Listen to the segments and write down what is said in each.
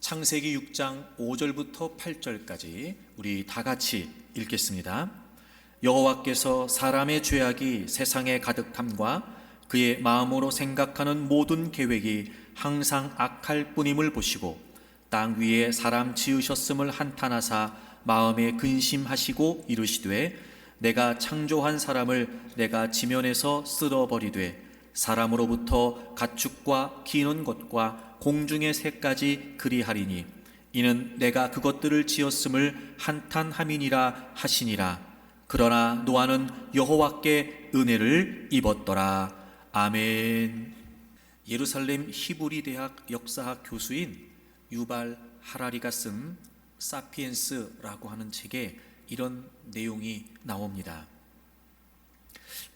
창세기 6장 5절부터 8절까지 우리 다 같이 읽겠습니다. 여호와께서 사람의 죄악이 세상에 가득함과 그의 마음으로 생각하는 모든 계획이 항상 악할 뿐임을 보시고 땅 위에 사람 지으셨음을 한탄하사 마음에 근심하시고 이르시되 내가 창조한 사람을 내가 지면에서 쓸어버리되 사람으로부터 가축과 기는 것과 공중의 새까지 그리하리니 이는 내가 그것들을 지었음을 한탄함이니라 하시니라. 그러나 노아는 여호와께 은혜를 입었더라. 아멘. 예루살렘 히브리 대학 역사학 교수인 유발 하라리가 쓴 사피엔스라고 하는 책에 이런 내용이 나옵니다.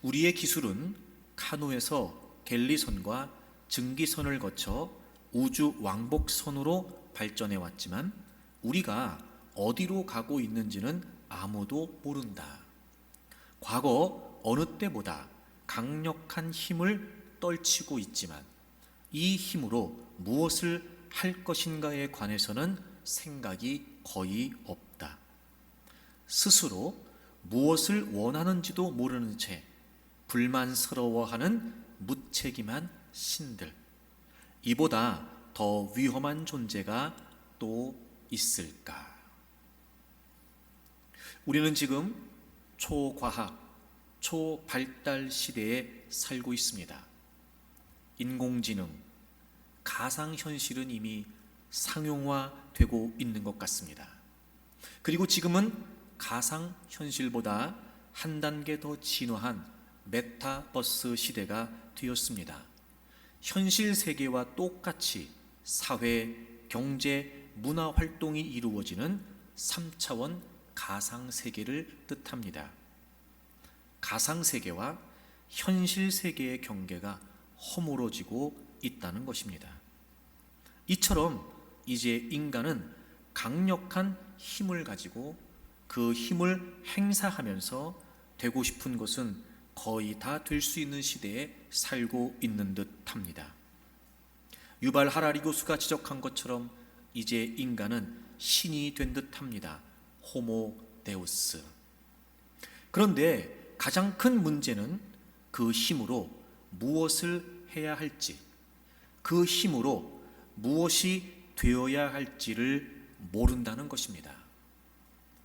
우리의 기술은 카노에서 갤리선과 증기선을 거쳐 우주 왕복선으로 발전해 왔지만 우리가 어디로 가고 있는지는 아무도 모른다. 과거 어느 때보다 강력한 힘을 떨치고 있지만 이 힘으로 무엇을 할 것인가에 관해서는 생각이 거의 없다. 스스로 무엇을 원하는지도 모르는 채 불만스러워하는 무책임한 신들. 이보다 더 위험한 존재가 또 있을까? 우리는 지금 초과학, 초발달 시대에 살고 있습니다. 인공지능, 가상현실은 이미 상용화되고 있는 것 같습니다. 그리고 지금은 가상현실보다 한 단계 더 진화한 메타버스 시대가 되었습니다. 현실 세계와 똑같이 사회, 경제, 문화 활동이 이루어지는 3차원 가상 세계를 뜻합니다. 가상 세계와 현실 세계의 경계가 허물어지고 있다는 것입니다. 이처럼 이제 인간은 강력한 힘을 가지고 그 힘을 행사하면서 되고 싶은 것은 거의 다 될 수 있는 시대에 살고 있는 듯합니다. 유발 하라리 교수가 지적한 것처럼 이제 인간은 신이 된 듯합니다. 호모 데우스. 그런데 가장 큰 문제는 그 힘으로 무엇을 해야 할지, 그 힘으로 무엇이 되어야 할지를 모른다는 것입니다.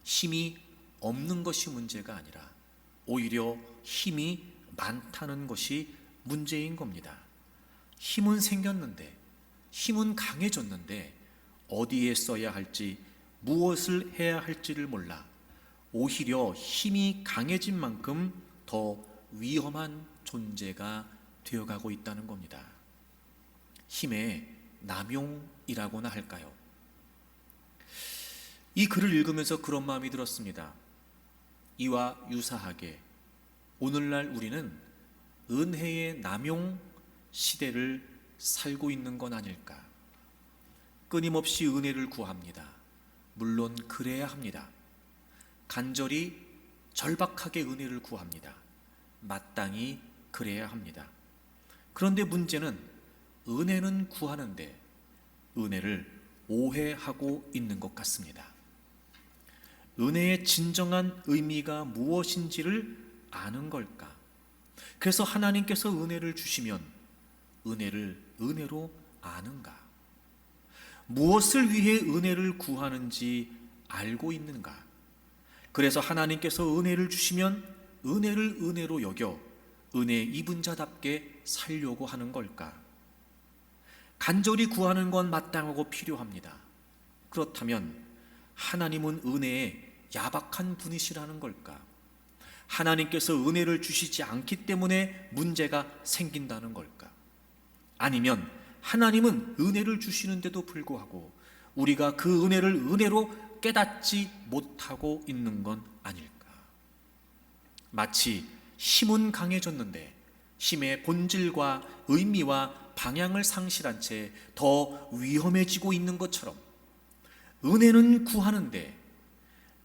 힘이 없는 것이 문제가 아니라 오히려 힘이 많다는 것이 문제인 겁니다. 힘은 생겼는데, 힘은 강해졌는데 어디에 써야 할지, 무엇을 해야 할지를 몰라 오히려 힘이 강해진 만큼 더 위험한 존재가 되어가고 있다는 겁니다. 힘의 남용이라고나 할까요? 이 글을 읽으면서 그런 마음이 들었습니다. 이와 유사하게 오늘날 우리는 은혜의 남용 시대를 살고 있는 건 아닐까? 끊임없이 은혜를 구합니다. 물론 그래야 합니다. 간절히 절박하게 은혜를 구합니다. 마땅히 그래야 합니다. 그런데 문제는 은혜는 구하는데 은혜를 오해하고 있는 것 같습니다. 은혜의 진정한 의미가 무엇인지를 아는 걸까? 그래서 하나님께서 은혜를 주시면 은혜를 은혜로 아는가? 무엇을 위해 은혜를 구하는지 알고 있는가? 그래서 하나님께서 은혜를 주시면 은혜를 은혜로 여겨 은혜 입은 자답게 살려고 하는 걸까? 간절히 구하는 건 마땅하고 필요합니다. 그렇다면 하나님은 은혜에 야박한 분이시라는 걸까? 하나님께서 은혜를 주시지 않기 때문에 문제가 생긴다는 걸까? 아니면 하나님은 은혜를 주시는데도 불구하고 우리가 그 은혜를 은혜로 깨닫지 못하고 있는 건 아닐까? 마치 힘은 강해졌는데 힘의 본질과 의미와 방향을 상실한 채 더 위험해지고 있는 것처럼 은혜는 구하는데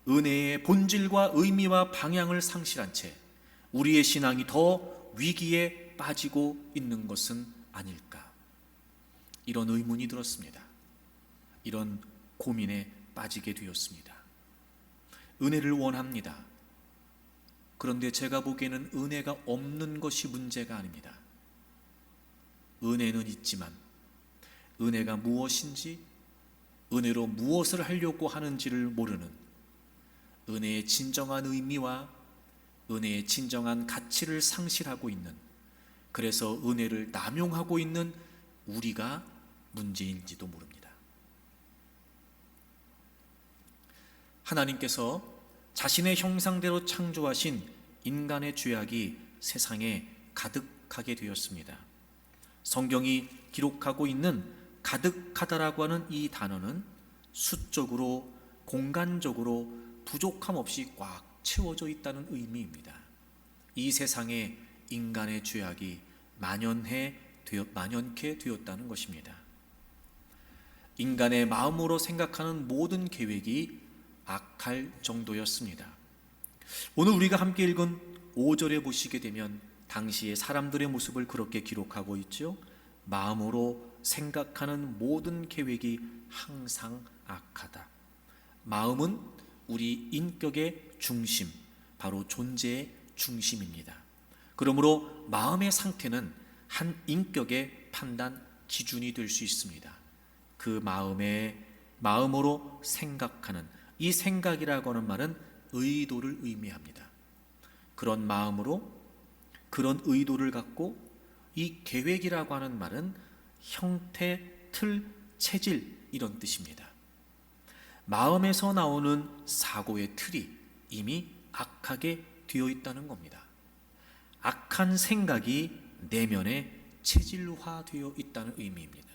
은혜의 본질과 의미와 방향을 상실한 채 우리의 신앙이 더 위기에 빠지고 있는 것은 아닐까? 이런 의문이 들었습니다. 이런 고민에 빠지게 되었습니다. 은혜를 원합니다. 그런데 제가 보기에는 은혜가 없는 것이 문제가 아닙니다. 은혜는 있지만 은혜가 무엇인지, 은혜로 무엇을 하려고 하는지를 모르는, 은혜의 진정한 의미와 은혜의 진정한 가치를 상실하고 있는, 그래서 은혜를 남용하고 있는 우리가 문제인지도 모릅니다. 하나님께서 자신의 형상대로 창조하신 인간의 죄악이 세상에 가득하게 되었습니다. 성경이 기록하고 있는 가득하다라고 하는 이 단어는 수적으로, 공간적으로 부족함 없이 꽉 채워져 있다는 의미입니다. 이 세상에 인간의 죄악이 만연케 되었다는 것입니다. 인간의 마음으로 생각하는 모든 계획이 악할 정도였습니다. 오늘 우리가 함께 읽은 5절에 보시게 되면 당시의 사람들의 모습을 그렇게 기록하고 있죠. 마음으로 생각하는 모든 계획이 항상 악하다. 마음은 우리 인격의 중심, 바로 존재의 중심입니다. 그러므로 마음의 상태는 한 인격의 판단 기준이 될 수 있습니다. 그 마음으로 생각하는, 이 생각이라고 하는 말은 의도를 의미합니다. 그런 마음으로, 그런 의도를 갖고, 이 계획이라고 하는 말은 형태, 틀, 체질, 이런 뜻입니다. 마음에서 나오는 사고의 틀이 이미 악하게 되어 있다는 겁니다. 악한 생각이 내면에 체질화되어 있다는 의미입니다.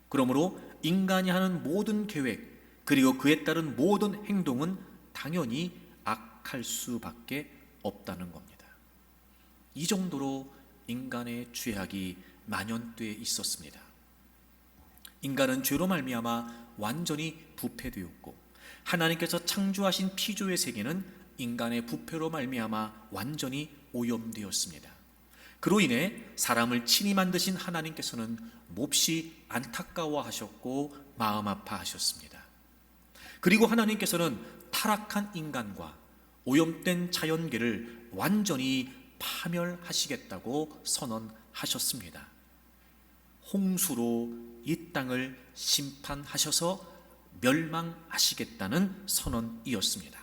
그러므로 인간이 하는 모든 계획, 그리고 그에 따른 모든 행동은 당연히 악할 수밖에 없다는 겁니다. 이 정도로 인간의 죄악이 만연되어 있었습니다. 인간은 죄로 말미암아 완전히 부패되었고, 하나님께서 창조하신 피조의 세계는 인간의 부패로 말미암아 완전히 오염되었습니다. 그로 인해 사람을 친히 만드신 하나님께서는 몹시 안타까워하셨고 마음 아파하셨습니다. 그리고 하나님께서는 타락한 인간과 오염된 자연계를 완전히 파멸하시겠다고 선언하셨습니다. 홍수로 이 땅을 심판하셔서 멸망하시겠다는 선언이었습니다.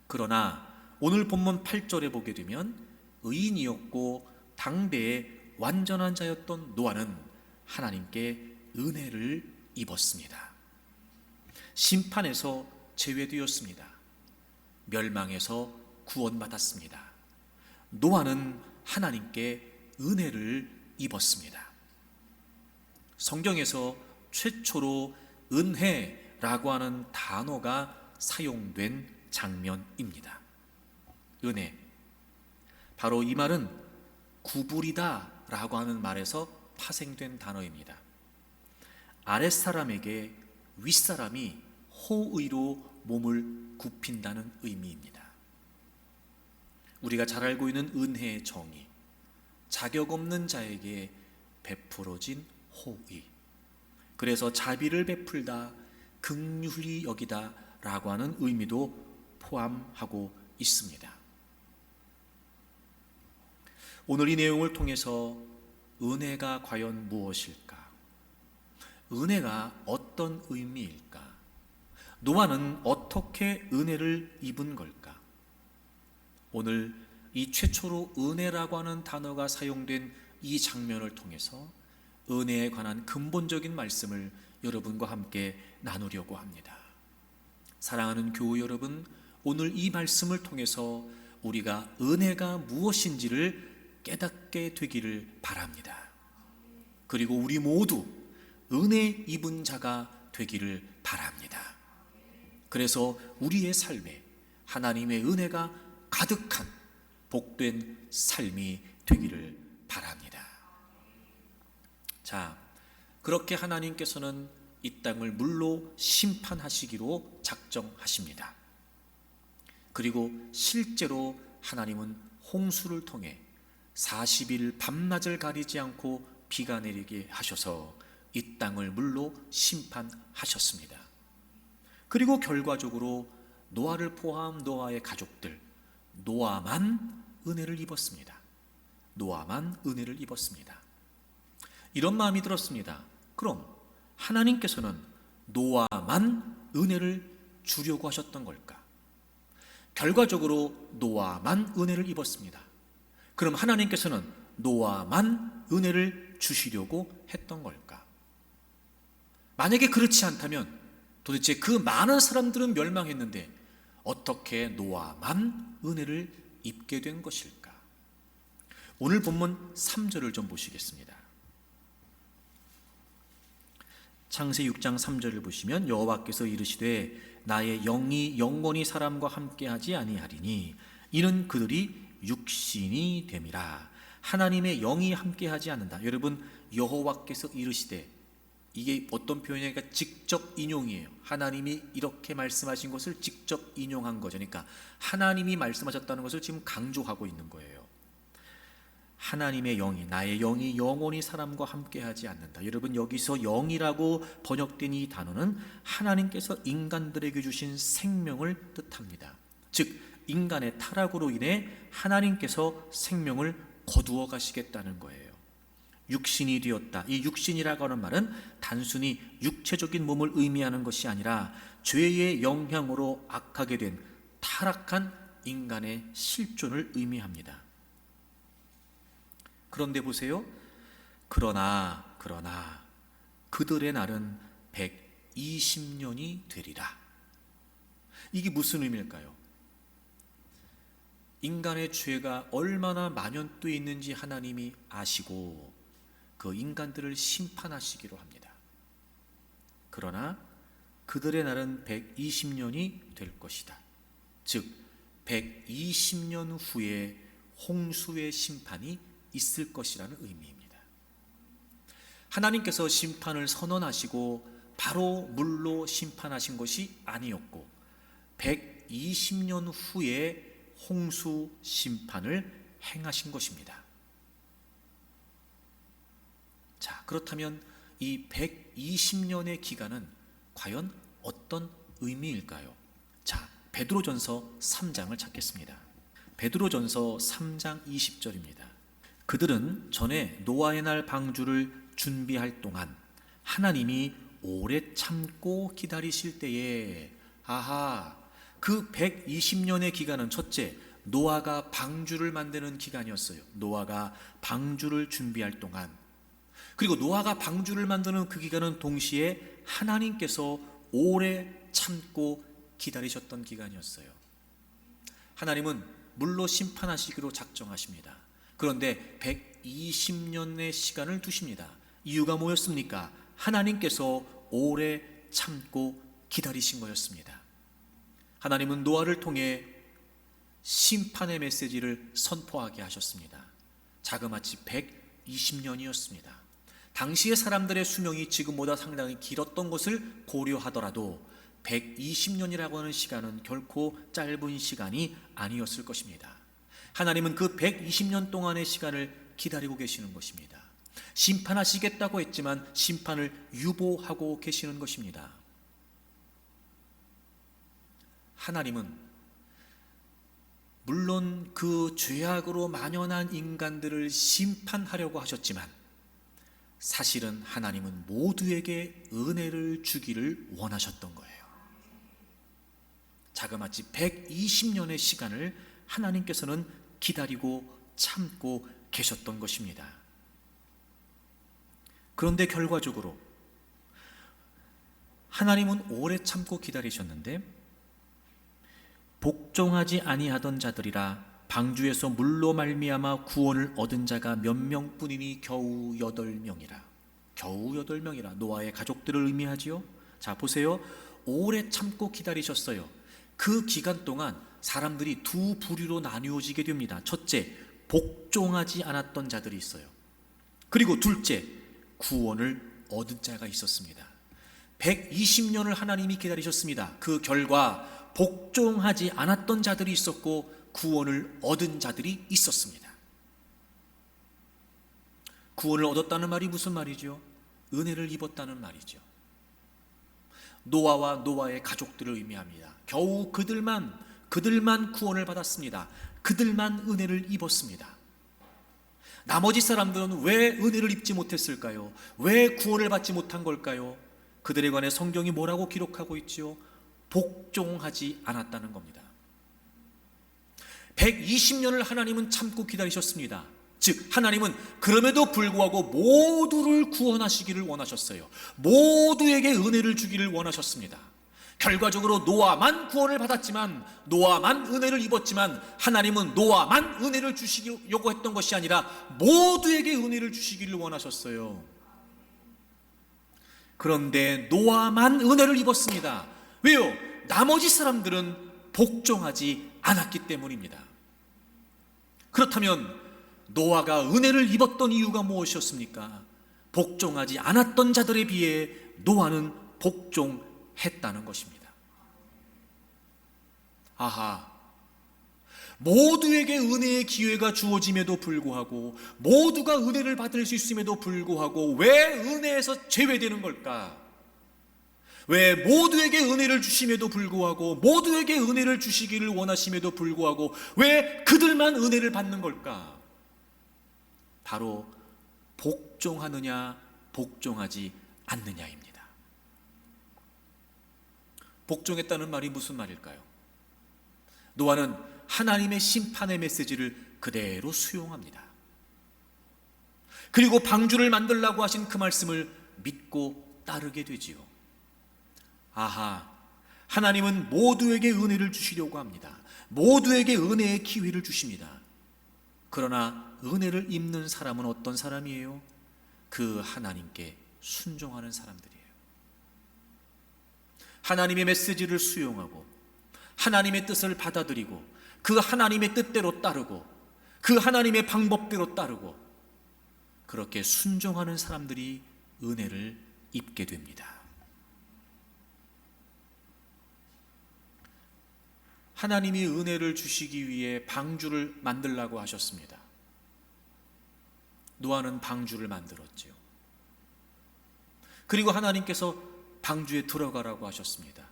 그러나 오늘 본문 8절에 보게 되면 의인이었고 당대의 완전한 자였던 노아는 하나님께 은혜를 입었습니다. 심판에서 제외되었습니다. 멸망에서 구원받았습니다. 노아는 하나님께 은혜를 입었습니다. 성경에서 최초로 은혜라고 하는 단어가 사용된 장면입니다. 은혜. 바로 이 말은 구불이다 라고 하는 말에서 파생된 단어입니다. 아랫사람에게 윗사람이 호의로 몸을 굽힌다는 의미입니다. 우리가 잘 알고 있는 은혜의 정의, 자격 없는 자에게 베풀어진 호의, 그래서 자비를 베풀다, 긍휼히 여기다 라고 하는 의미도 포함하고 있습니다. 오늘 이 내용을 통해서 은혜가 과연 무엇일까? 은혜가 어떤 의미일까? 노아는 어떻게 은혜를 입은 걸까? 오늘 이 최초로 은혜라고 하는 단어가 사용된 이 장면을 통해서 은혜에 관한 근본적인 말씀을 여러분과 함께 나누려고 합니다. 사랑하는 교우 여러분, 오늘 이 말씀을 통해서 우리가 은혜가 무엇인지를 깨닫게 되기를 바랍니다. 그리고 우리 모두 은혜 입은 자가 되기를 바랍니다. 그래서 우리의 삶에 하나님의 은혜가 가득한 복된 삶이 되기를 바랍니다. 자, 그렇게 하나님께서는 이 땅을 물로 심판하시기로 작정하십니다. 그리고 실제로 하나님은 홍수를 통해 40일 밤낮을 가리지 않고 비가 내리게 하셔서 이 땅을 물로 심판하셨습니다. 그리고 결과적으로 노아를 포함 노아의 가족들, 노아만 은혜를 입었습니다. 노아만 은혜를 입었습니다. 이런 마음이 들었습니다. 그럼 하나님께서는 노아만 은혜를 주려고 하셨던 걸까? 결과적으로 노아만 은혜를 입었습니다. 그럼 하나님께서는 노아만 은혜를 주시려고 했던 걸까? 만약에 그렇지 않다면 도대체 그 많은 사람들은 멸망했는데 어떻게 노아만 은혜를 입게 된 것일까? 오늘 본문 3절을 좀 보시겠습니다. 창세 6장 3절을 보시면 여호와께서 이르시되 나의 영이 영원히 사람과 함께하지 아니하리니 이는 그들이 육신이 됨이라. 하나님의 영이 함께하지 않는다. 여러분, 여호와께서 이르시되, 이게 어떤 표현이니까 직접 인용이에요. 하나님이 이렇게 말씀하신 것을 직접 인용한 거죠. 그러니까 하나님이 말씀하셨다는 것을 지금 강조하고 있는 거예요. 하나님의 영이, 나의 영이 영원히 사람과 함께하지 않는다. 여러분, 여기서 영이라고 번역된 이 단어는 하나님께서 인간들에게 주신 생명을 뜻합니다. 즉 인간의 타락으로 인해 하나님께서 생명을 거두어 가시겠다는 거예요. 육신이 되었다. 이 육신이라고 하는 말은 단순히 육체적인 몸을 의미하는 것이 아니라 죄의 영향으로 악하게 된 타락한 인간의 실존을 의미합니다. 그런데 보세요. 그러나 그들의 날은 120년이 되리라. 이게 무슨 의미일까요? 인간의 죄가 얼마나 만연되어 있는지 하나님이 아시고 그 인간들을 심판하시기로 합니다. 그러나 그들의 날은 120년이 될 것이다. 즉 120년 후에 홍수의 심판이 있을 것이라는 의미입니다. 하나님께서 심판을 선언하시고 바로 물로 심판하신 것이 아니었고 120년 후에 홍수 심판을 행하신 것입니다. 자, 그렇다면 이 120년의 기간은 과연 어떤 의미일까요? 자, 베드로전서 3장을 찾겠습니다. 베드로전서 3장 20절입니다. 그들은 전에 노아의 날 방주를 준비할 동안 하나님이 오래 참고 기다리실 때에 그 120년의 기간은 첫째, 노아가 방주를 만드는 기간이었어요. 노아가 방주를 준비할 동안. 그리고 노아가 방주를 만드는 그 기간은 동시에 하나님께서 오래 참고 기다리셨던 기간이었어요. 하나님은 물로 심판하시기로 작정하십니다. 그런데 120년의 시간을 두십니다. 이유가 뭐였습니까? 하나님께서 오래 참고 기다리신 거였습니다. 하나님은 노아를 통해 심판의 메시지를 선포하게 하셨습니다. 자그마치 120년이었습니다. 당시의 사람들의 수명이 지금보다 상당히 길었던 것을 고려하더라도 120년이라고 하는 시간은 결코 짧은 시간이 아니었을 것입니다. 하나님은 그 120년 동안의 시간을 기다리고 계시는 것입니다. 심판하시겠다고 했지만 심판을 유보하고 계시는 것입니다. 하나님은 물론 그 죄악으로 만연한 인간들을 심판하려고 하셨지만 사실은 하나님은 모두에게 은혜를 주기를 원하셨던 거예요. 자그마치 120년의 시간을 하나님께서는 기다리고 참고 계셨던 것입니다. 그런데 결과적으로 하나님은 오래 참고 기다리셨는데 복종하지 아니하던 자들이라 방주에서 물로 말미암아 구원을 얻은 자가 몇 명뿐이니 겨우 8명이라. 겨우 8명이라. 노아의 가족들을 의미하지요. 자, 보세요. 오래 참고 기다리셨어요. 그 기간 동안 사람들이 두 부류로 나뉘어지게 됩니다. 첫째, 복종하지 않았던 자들이 있어요. 그리고 둘째, 구원을 얻은 자가 있었습니다. 120년을 하나님이 기다리셨습니다. 그 결과 복종하지 않았던 자들이 있었고 구원을 얻은 자들이 있었습니다. 구원을 얻었다는 말이 무슨 말이죠? 은혜를 입었다는 말이죠. 노아와 노아의 가족들을 의미합니다. 겨우 그들만 구원을 받았습니다. 그들만 은혜를 입었습니다. 나머지 사람들은 왜 은혜를 입지 못했을까요? 왜 구원을 받지 못한 걸까요? 그들에 관해 성경이 뭐라고 기록하고 있지요? 복종하지 않았다는 겁니다. 120년을 하나님은 참고 기다리셨습니다. 즉 하나님은 그럼에도 불구하고 모두를 구원하시기를 원하셨어요. 모두에게 은혜를 주기를 원하셨습니다. 결과적으로 노아만 구원을 받았지만, 노아만 은혜를 입었지만, 하나님은 노아만 은혜를 주시려고 했던 것이 아니라 모두에게 은혜를 주시기를 원하셨어요. 그런데 노아만 은혜를 입었습니다. 왜요? 나머지 사람들은 복종하지 않았기 때문입니다. 그렇다면 노아가 은혜를 입었던 이유가 무엇이었습니까? 복종하지 않았던 자들에 비해 노아는 복종했다는 것입니다. 아하, 모두에게 은혜의 기회가 주어짐에도 불구하고, 모두가 은혜를 받을 수 있음에도 불구하고 왜 은혜에서 제외되는 걸까? 왜 모두에게 은혜를 주심에도 불구하고, 모두에게 은혜를 주시기를 원하심에도 불구하고 왜 그들만 은혜를 받는 걸까? 바로 복종하느냐 복종하지 않느냐입니다. 복종했다는 말이 무슨 말일까요? 노아는 하나님의 심판의 메시지를 그대로 수용합니다. 그리고 방주를 만들라고 하신 그 말씀을 믿고 따르게 되지요. 아하, 하나님은 모두에게 은혜를 주시려고 합니다. 모두에게 은혜의 기회를 주십니다. 그러나 은혜를 입는 사람은 어떤 사람이에요? 그 하나님께 순종하는 사람들이에요. 하나님의 메시지를 수용하고 하나님의 뜻을 받아들이고 그 하나님의 뜻대로 따르고 그 하나님의 방법대로 따르고 그렇게 순종하는 사람들이 은혜를 입게 됩니다. 하나님이 은혜를 주시기 위해 방주를 만들라고 하셨습니다. 노아는 방주를 만들었지요. 그리고 하나님께서 방주에 들어가라고 하셨습니다.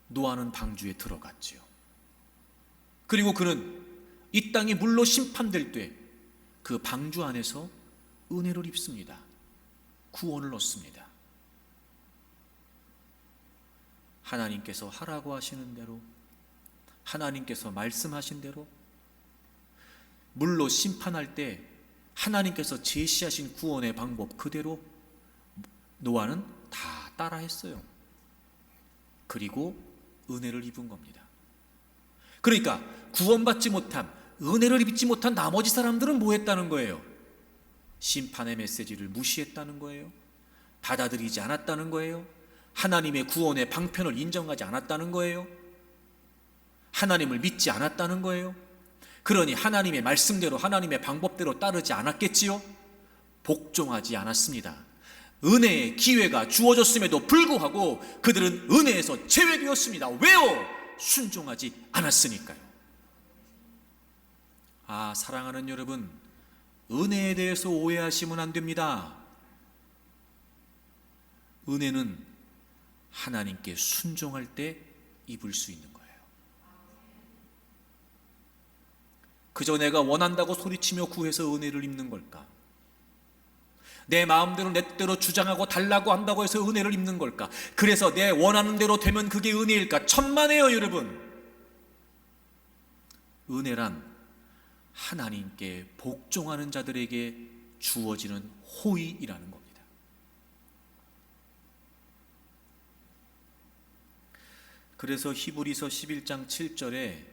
노아는 방주에 들어갔지요. 그리고 그는 이 땅이 물로 심판될 때 그 방주 안에서 은혜를 입습니다. 구원을 얻습니다. 하나님께서 하라고 하시는 대로, 하나님께서 말씀하신 대로 물로 심판할 때 하나님께서 제시하신 구원의 방법 그대로 노아는 다 따라했어요. 그리고 은혜를 입은 겁니다. 그러니까 구원받지 못한, 은혜를 입지 못한 나머지 사람들은 뭐 했다는 거예요? 심판의 메시지를 무시했다는 거예요. 받아들이지 않았다는 거예요. 하나님의 구원의 방편을 인정하지 않았다는 거예요. 하나님을 믿지 않았다는 거예요. 그러니 하나님의 말씀대로, 하나님의 방법대로 따르지 않았겠지요? 복종하지 않았습니다. 은혜의 기회가 주어졌음에도 불구하고 그들은 은혜에서 제외되었습니다. 왜요? 순종하지 않았으니까요. 아, 사랑하는 여러분, 은혜에 대해서 오해하시면 안 됩니다. 은혜는 하나님께 순종할 때 입을 수 있는 거예요. 그저 내가 원한다고 소리치며 구해서 은혜를 입는 걸까? 내 마음대로 내 뜻대로 주장하고 달라고 한다고 해서 은혜를 입는 걸까? 그래서 내 원하는 대로 되면 그게 은혜일까? 천만에요, 여러분. 은혜란 하나님께 복종하는 자들에게 주어지는 호의이라는 겁니다. 그래서 히브리서 11장 7절에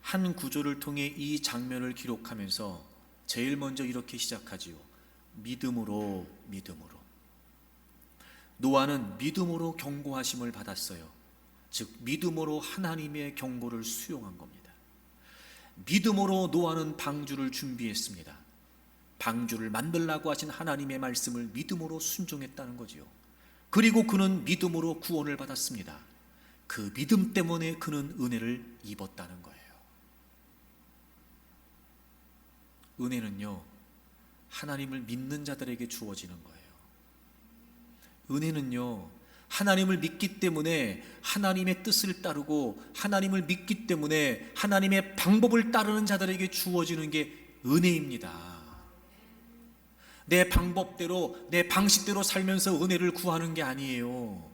한 구절을 통해 이 장면을 기록하면서 제일 먼저 이렇게 시작하지요. 믿음으로. 노아는 믿음으로 경고하심을 받았어요. 즉 믿음으로 하나님의 경고를 수용한 겁니다. 믿음으로 노아는 방주를 준비했습니다. 방주를 만들라고 하신 하나님의 말씀을 믿음으로 순종했다는 거지요. 그리고 그는 믿음으로 구원을 받았습니다. 그 믿음 때문에 그는 은혜를 입었다는 거예요. 은혜는요, 하나님을 믿는 자들에게 주어지는 거예요. 은혜는요, 하나님을 믿기 때문에 하나님의 뜻을 따르고 하나님을 믿기 때문에 하나님의 방법을 따르는 자들에게 주어지는 게 은혜입니다. 내 방법대로 내 방식대로 살면서 은혜를 구하는 게 아니에요.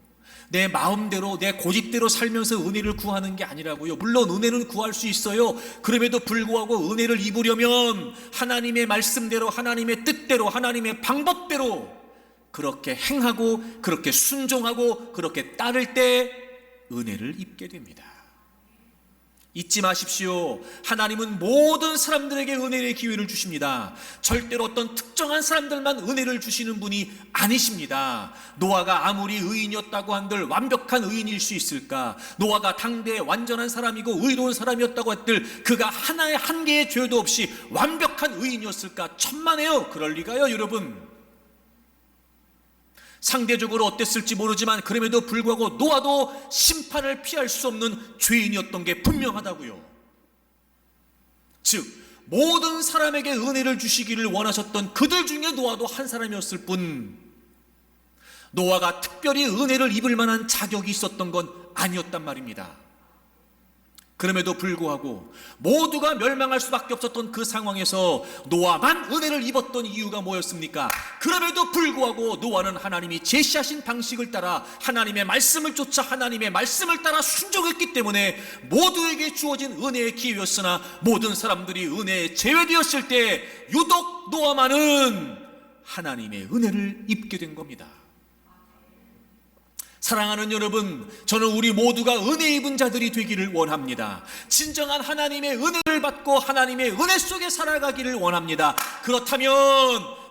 내 마음대로 내 고집대로 살면서 은혜를 구하는 게 아니라고요. 물론 은혜는 구할 수 있어요. 그럼에도 불구하고 은혜를 입으려면 하나님의 말씀대로 하나님의 뜻대로 하나님의 방법대로 그렇게 행하고 그렇게 순종하고 그렇게 따를 때 은혜를 입게 됩니다. 잊지 마십시오. 하나님은 모든 사람들에게 은혜의 기회를 주십니다. 절대로 어떤 특정한 사람들만 은혜를 주시는 분이 아니십니다. 노아가 아무리 의인이었다고 한들 완벽한 의인일 수 있을까? 노아가 당대의 완전한 사람이고 의로운 사람이었다고 한들 그가 하나의 한 개의 죄도 없이 완벽한 의인이었을까? 천만에요. 그럴 리가요, 여러분. 상대적으로 어땠을지 모르지만 그럼에도 불구하고 노아도 심판을 피할 수 없는 죄인이었던 게 분명하다고요. 즉 모든 사람에게 은혜를 주시기를 원하셨던 그들 중에 노아도 한 사람이었을 뿐 노아가 특별히 은혜를 입을 만한 자격이 있었던 건 아니었단 말입니다. 그럼에도 불구하고 모두가 멸망할 수밖에 없었던 그 상황에서 노아만 은혜를 입었던 이유가 뭐였습니까? 그럼에도 불구하고 노아는 하나님이 제시하신 방식을 따라 하나님의 말씀을 쫓아 하나님의 말씀을 따라 순종했기 때문에 모두에게 주어진 은혜의 기회였으나 모든 사람들이 은혜에 제외되었을 때 유독 노아만은 하나님의 은혜를 입게 된 겁니다. 사랑하는 여러분, 저는 우리 모두가 은혜 입은 자들이 되기를 원합니다. 진정한 하나님의 은혜를 받고 하나님의 은혜 속에 살아가기를 원합니다. 그렇다면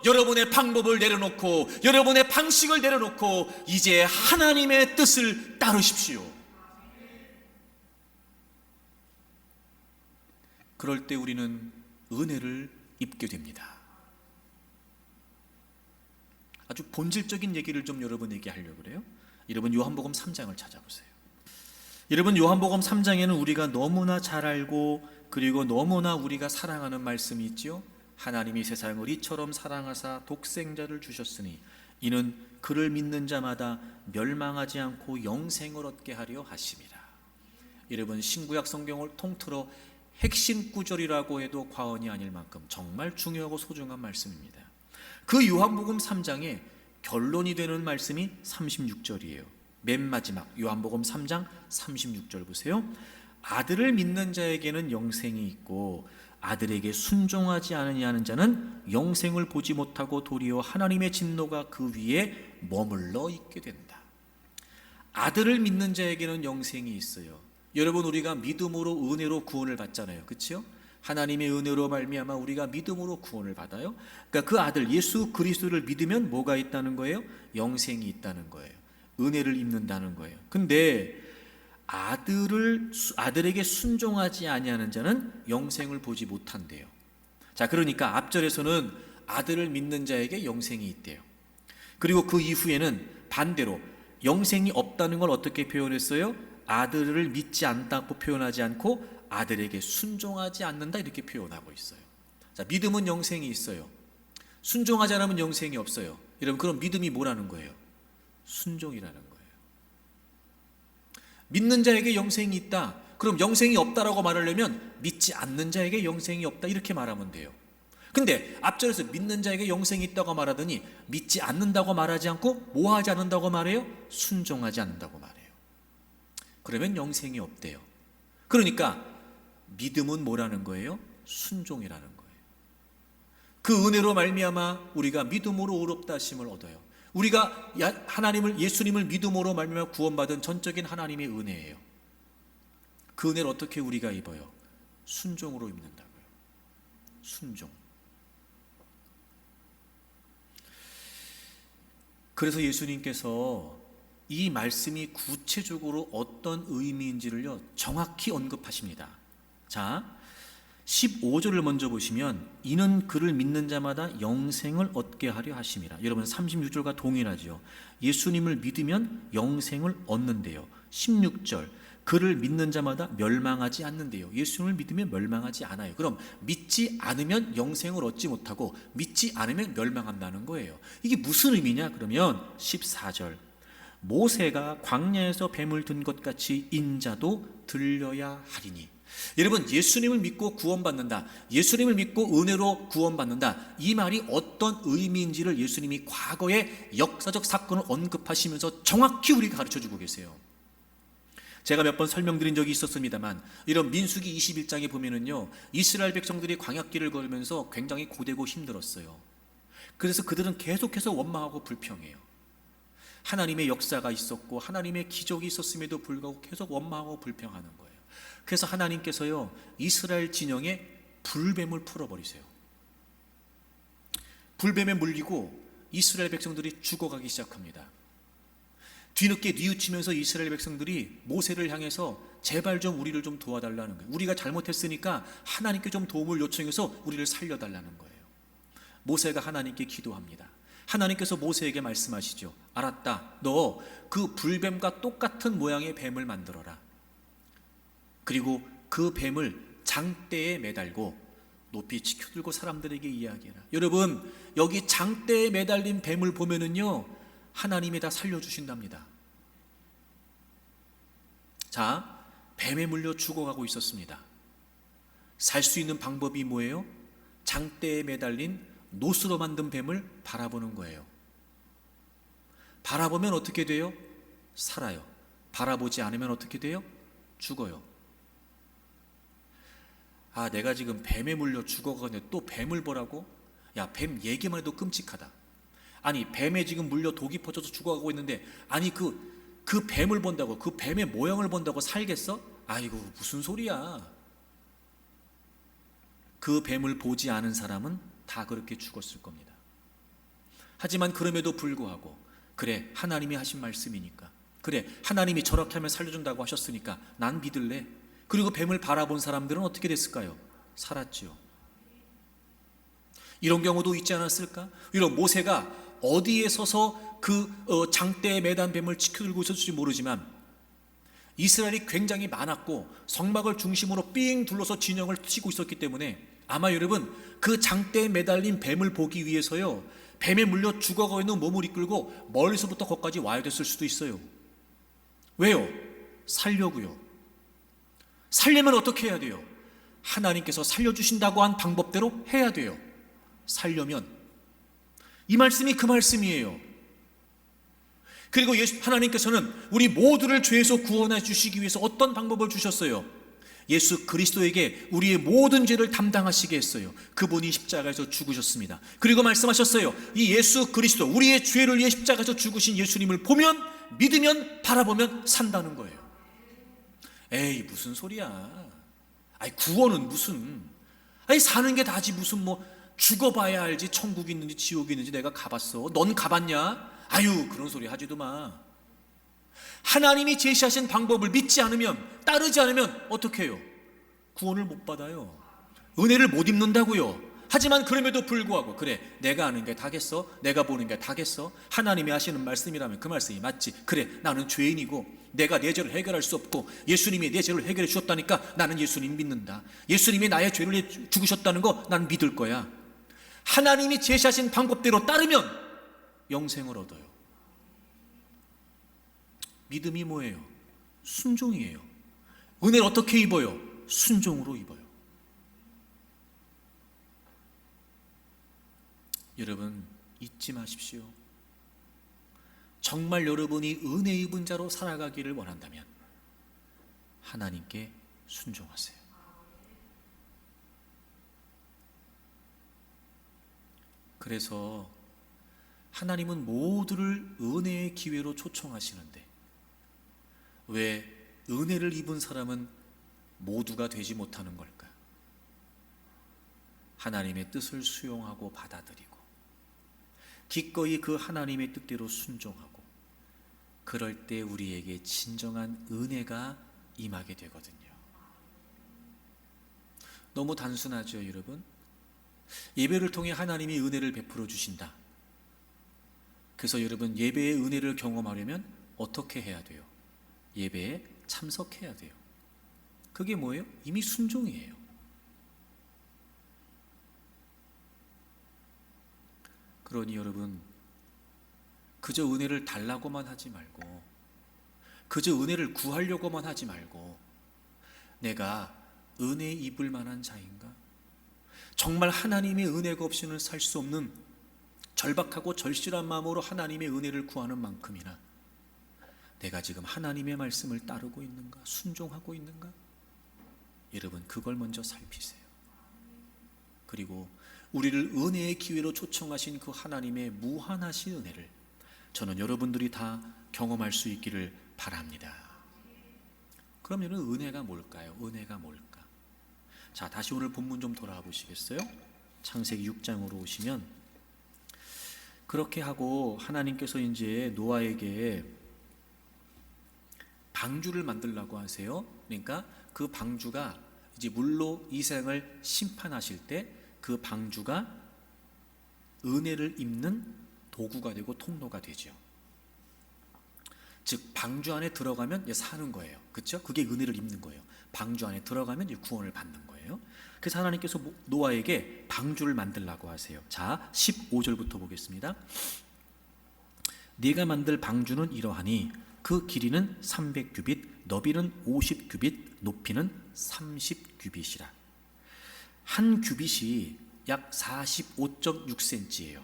여러분의 방법을 내려놓고 여러분의 방식을 내려놓고 이제 하나님의 뜻을 따르십시오. 그럴 때 우리는 은혜를 입게 됩니다. 아주 본질적인 얘기를 좀 여러분에게 하려고 그래요. 여러분 요한복음 3장을 찾아보세요. 여러분 요한복음 3장에는 우리가 너무나 잘 알고 그리고 너무나 우리가 사랑하는 말씀이 있지요. 하나님이 세상을 이처럼 사랑하사 독생자를 주셨으니 이는 그를 믿는 자마다 멸망하지 않고 영생을 얻게 하려 하심이라. 여러분 신구약 성경을 통틀어 핵심 구절이라고 해도 과언이 아닐 만큼 정말 중요하고 소중한 말씀입니다. 그 요한복음 3장에 결론이 되는 말씀이 36절이에요. 맨 마지막 요한복음 3장 36절 보세요. 아들을 믿는 자에게는 영생이 있고 아들에게 순종하지 않으냐는 자는 영생을 보지 못하고 도리어 하나님의 진노가 그 위에 머물러 있게 된다. 아들을 믿는 자에게는 영생이 있어요. 여러분 우리가 믿음으로 은혜로 구원을 받잖아요. 그렇죠? 하나님의 은혜로 말미암아 우리가 믿음으로 구원을 받아요. 그러니까 그 아들 예수 그리스도를 믿으면 뭐가 있다는 거예요? 영생이 있다는 거예요. 은혜를 입는다는 거예요. 근데 아들에게 순종하지 아니하는 자는 영생을 보지 못한대요. 자, 그러니까 앞절에서는 아들을 믿는 자에게 영생이 있대요. 그리고 그 이후에는 반대로 영생이 없다는 걸 어떻게 표현했어요? 아들을 믿지 않다고 표현하지 않고 아들에게 순종하지 않는다 이렇게 표현하고 있어요. 자, 믿음은 영생이 있어요. 순종하지 않으면 영생이 없어요. 여러분 그럼 믿음이 뭐라는 거예요? 순종이라는 거예요. 믿는 자에게 영생이 있다. 그럼 영생이 없다라고 말하려면 믿지 않는 자에게 영생이 없다 이렇게 말하면 돼요. 근데 앞절에서 믿는 자에게 영생이 있다고 말하더니 믿지 않는다고 말하지 않고 뭐 하지 않는다고 말해요? 순종하지 않는다고 말해요. 그러면 영생이 없대요. 그러니까 믿음은 뭐라는 거예요? 순종이라는 거예요. 그 은혜로 말미암아 우리가 믿음으로 의롭다 하심을 얻어요. 우리가 하나님을 예수님을 믿음으로 말미암아 구원받은 전적인 하나님의 은혜예요. 그 은혜를 어떻게 우리가 입어요? 순종으로 입는다고요. 순종. 그래서 예수님께서 이 말씀이 구체적으로 어떤 의미인지를요 정확히 언급하십니다. 자, 15절을 먼저 보시면 이는 그를 믿는 자마다 영생을 얻게 하려 하심이라. 여러분 36절과 동일하죠. 예수님을 믿으면 영생을 얻는데요. 16절 그를 믿는 자마다 멸망하지 않는데요. 예수님을 믿으면 멸망하지 않아요. 그럼 믿지 않으면 영생을 얻지 못하고 믿지 않으면 멸망한다는 거예요. 이게 무슨 의미냐? 그러면 14절, 모세가 광야에서 뱀을 든 것 같이 인자도 들려야 하리니. 여러분, 예수님을 믿고 구원받는다, 예수님을 믿고 은혜로 구원받는다, 이 말이 어떤 의미인지를 예수님이 과거의 역사적 사건을 언급하시면서 정확히 우리가 가르쳐주고 계세요. 제가 몇 번 설명드린 적이 있었습니다만, 이런 민수기 21장에 보면은요, 이스라엘 백성들이 광야길을 걸으면서 굉장히 고되고 힘들었어요. 그래서 그들은 계속해서 원망하고 불평해요. 하나님의 역사가 있었고 하나님의 기적이 있었음에도 불구하고 계속 원망하고 불평하는 거예요. 그래서 하나님께서요, 이스라엘 진영에 불뱀을 풀어버리세요. 불뱀에 물리고 이스라엘 백성들이 죽어가기 시작합니다. 뒤늦게 뉘우치면서 이스라엘 백성들이 모세를 향해서 제발 좀 우리를 좀 도와달라는 거예요. 우리가 잘못했으니까 하나님께 좀 도움을 요청해서 우리를 살려달라는 거예요. 모세가 하나님께 기도합니다. 하나님께서 모세에게 말씀하시죠. 알았다, 너 그 불뱀과 똑같은 모양의 뱀을 만들어라. 그리고 그 뱀을 장대에 매달고 높이 치켜들고 사람들에게 이야기해라. 여러분, 여기 장대에 매달린 뱀을 보면은요, 하나님이 다 살려주신답니다. 자, 뱀에 물려 죽어가고 있었습니다. 살 수 있는 방법이 뭐예요? 장대에 매달린 노스로 만든 뱀을 바라보는 거예요. 바라보면 어떻게 돼요? 살아요. 바라보지 않으면 어떻게 돼요? 죽어요. 아, 내가 지금 뱀에 물려 죽어가는데 또 뱀을 보라고? 야, 뱀 얘기만 해도 끔찍하다. 아니, 뱀에 지금 물려 독이 퍼져서 죽어가고 있는데, 아니 그 뱀을 본다고, 그 뱀의 모양을 본다고 살겠어? 아이고, 무슨 소리야. 그 뱀을 보지 않은 사람은 다 그렇게 죽었을 겁니다. 하지만 그럼에도 불구하고, 그래, 하나님이 하신 말씀이니까, 그래, 하나님이 저렇게 하면 살려준다고 하셨으니까 난 믿을래. 그리고 뱀을 바라본 사람들은 어떻게 됐을까요? 살았지요. 이런 경우도 있지 않았을까? 이런 모세가 어디에 서서 그 장대에 매단 뱀을 지켜들고 있었을지 모르지만, 이스라엘이 굉장히 많았고 성막을 중심으로 삥 둘러서 진영을 치고 있었기 때문에 아마 여러분, 그 장대에 매달린 뱀을 보기 위해서요, 뱀에 물려 죽어가고 있는 몸을 이끌고 멀리서부터 거기까지 와야 됐을 수도 있어요. 왜요? 살려고요. 살려면 어떻게 해야 돼요? 하나님께서 살려주신다고 한 방법대로 해야 돼요. 살려면. 이 말씀이 그 말씀이에요. 그리고 하나님께서는 우리 모두를 죄에서 구원해 주시기 위해서 어떤 방법을 주셨어요? 예수 그리스도에게 우리의 모든 죄를 담당하시게 했어요. 그분이 십자가에서 죽으셨습니다. 그리고 말씀하셨어요. 이 예수 그리스도, 우리의 죄를 위해 십자가에서 죽으신 예수님을 보면, 믿으면, 바라보면 산다는 거예요. 에이, 무슨 소리야. 아니, 구원은 무슨, 아니, 사는 게 다지 무슨 뭐 죽어봐야 알지 천국이 있는지 지옥이 있는지 내가 가봤어. 넌 가봤냐? 아유, 그런 소리 하지도 마. 하나님이 제시하신 방법을 믿지 않으면, 따르지 않으면 어떻게 해요? 구원을 못 받아요. 은혜를 못 입는다고요. 하지만 그럼에도 불구하고, 그래, 내가 아는 게 다겠어? 내가 보는 게 다겠어? 하나님이 하시는 말씀이라면 그 말씀이 맞지. 그래, 나는 죄인이고 내가 내 죄를 해결할 수 없고 예수님이 내 죄를 해결해 주셨다니까 나는 예수님 믿는다. 예수님이 나의 죄를 위해 죽으셨다는 거 난 믿을 거야. 하나님이 제시하신 방법대로 따르면 영생을 얻어요. 믿음이 뭐예요? 순종이에요. 은혜를 어떻게 입어요? 순종으로 입어요. 여러분, 잊지 마십시오. 정말 여러분이 은혜 입은 자로 살아가기를 원한다면 하나님께 순종하세요. 그래서 하나님은 모두를 은혜의 기회로 초청하시는데, 왜 은혜를 입은 사람은 모두가 되지 못하는 걸까? 하나님의 뜻을 수용하고 받아들이고 기꺼이 그 하나님의 뜻대로 순종하고, 그럴 때 우리에게 진정한 은혜가 임하게 되거든요. 너무 단순하죠, 여러분? 예배를 통해 하나님이 은혜를 베풀어 주신다. 그래서 여러분, 예배의 은혜를 경험하려면 어떻게 해야 돼요? 예배에 참석해야 돼요. 그게 뭐예요? 이미 순종이에요. 그러니 여러분, 그저 은혜를 달라고만 하지 말고, 그저 은혜를 구하려고만 하지 말고, 내가 은혜 입을 만한 자인가? 정말 하나님의 은혜가 없이는 살 수 없는 절박하고 절실한 마음으로 하나님의 은혜를 구하는 만큼이나 내가 지금 하나님의 말씀을 따르고 있는가? 순종하고 있는가? 여러분, 그걸 먼저 살피세요. 그리고 우리를 은혜의 기회로 초청하신 그 하나님의 무한하신 은혜를 저는 여러분들이 다 경험할 수 있기를 바랍니다. 그러면 은혜가 뭘까요? 은혜가 뭘까? 자, 다시 오늘 본문 좀 돌아와 보시겠어요? 창세기 6장으로 오시면, 그렇게 하고 하나님께서 이제 노아에게 방주를 만들라고 하세요. 그러니까 그 방주가 이제 물로 이 세상을 심판하실 때 그 방주가 은혜를 입는 도구가 되고 통로가 되죠. 즉 방주 안에 들어가면 사는 거예요. 그렇죠? 그게 은혜를 입는 거예요. 방주 안에 들어가면 구원을 받는 거예요. 그래서 하나님께서 노아에게 방주를 만들라고 하세요. 자, 15절부터 보겠습니다. 네가 만들 방주는 이러하니 그 길이는 300규빗, 너비는 50규빗, 높이는 30규빗이라. 한 규빗이 약 45.6cm예요.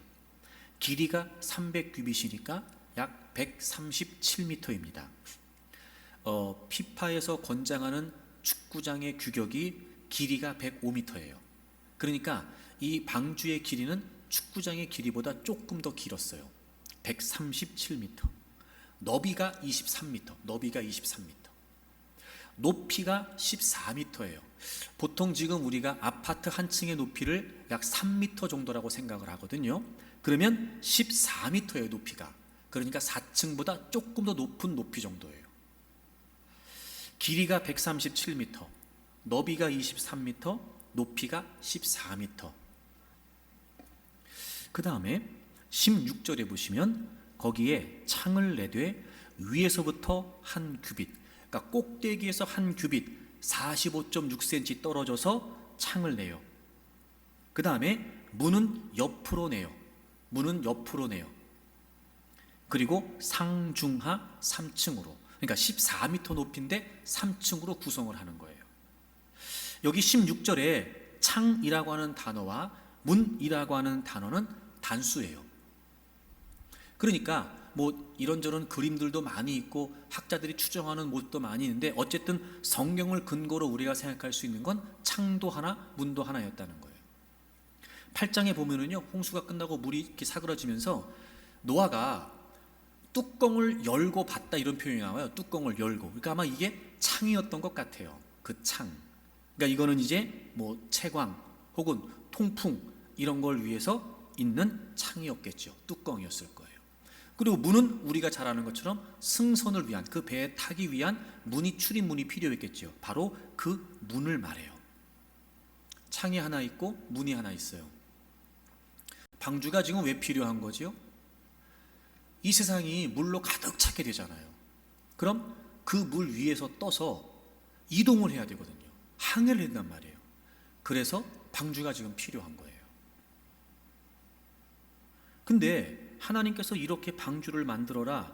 길이가 300규빗이니까 약 137m입니다. 피파에서 권장하는 축구장의 규격이 길이가 105m예요. 그러니까 이 방주의 길이는 축구장의 길이보다 조금 더 길었어요. 137m. 너비가 23m. 높이가 14m예요. 보통 지금 우리가 아파트 한 층의 높이를 약 3m 정도라고 생각을 하거든요. 그러면 14m예요, 높이가. 그러니까 4층보다 조금 더 높은 높이 정도예요. 길이가 137m, 너비가 23m, 높이가 14m. 그 다음에 16절에 보시면 거기에 창을 내되 위에서부터 한 규빗, 그러니까 꼭대기에서 한 규빗 45.6cm 떨어져서 창을 내요. 그 다음에 문은 옆으로 내요. 그리고 상중하 3층으로, 그러니까 14m 높이인데 3층으로 구성을 하는 거예요. 여기 16절에 창이라고 하는 단어와 문이라고 하는 단어는 단수예요. 그러니까 뭐 이런저런 그림들도 많이 있고 학자들이 추정하는 모습도 많이 있는데, 어쨌든 성경을 근거로 우리가 생각할 수 있는 건 창도 하나, 문도 하나였다는 거예요. 8장에 보면은요, 홍수가 끝나고 물이 이렇게 사그러지면서 노아가 뚜껑을 열고 봤다, 이런 표현이 나와요. 뚜껑을 열고. 그러니까 아마 이게 창이었던 것 같아요. 그 창. 그러니까 이거는 이제 뭐 채광 혹은 통풍 이런 걸 위해서 있는 창이었겠죠. 뚜껑이었을 거예요. 그리고 문은 우리가 잘 아는 것처럼 승선을 위한, 그 배에 타기 위한 문이, 출입문이 필요했겠죠. 바로 그 문을 말해요. 창이 하나 있고 문이 하나 있어요. 방주가 지금 왜 필요한 거지요? 이 세상이 물로 가득 차게 되잖아요. 그럼 그 물 위에서 떠서 이동을 해야 되거든요. 항해를 한단 말이에요. 그래서 방주가 지금 필요한 거예요. 근데 하나님께서 이렇게 방주를 만들어라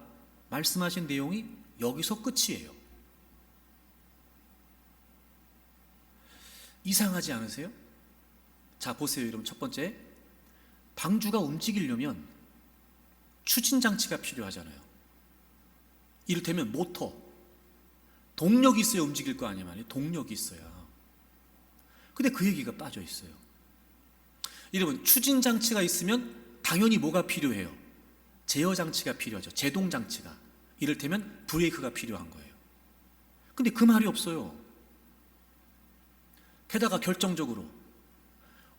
말씀하신 내용이 여기서 끝이에요. 이상하지 않으세요? 자, 보세요. 여러분, 첫 번째, 방주가 움직이려면 추진장치가 필요하잖아요. 이를테면 모터, 동력이 있어야 움직일 거 아니에요. 동력이 있어야. 근데 그 얘기가 빠져 있어요. 여러분, 추진장치가 있으면 당연히 뭐가 필요해요? 제어장치가 필요하죠. 제동장치가. 이를테면 브레이크가 필요한 거예요. 근데 그 말이 없어요. 게다가 결정적으로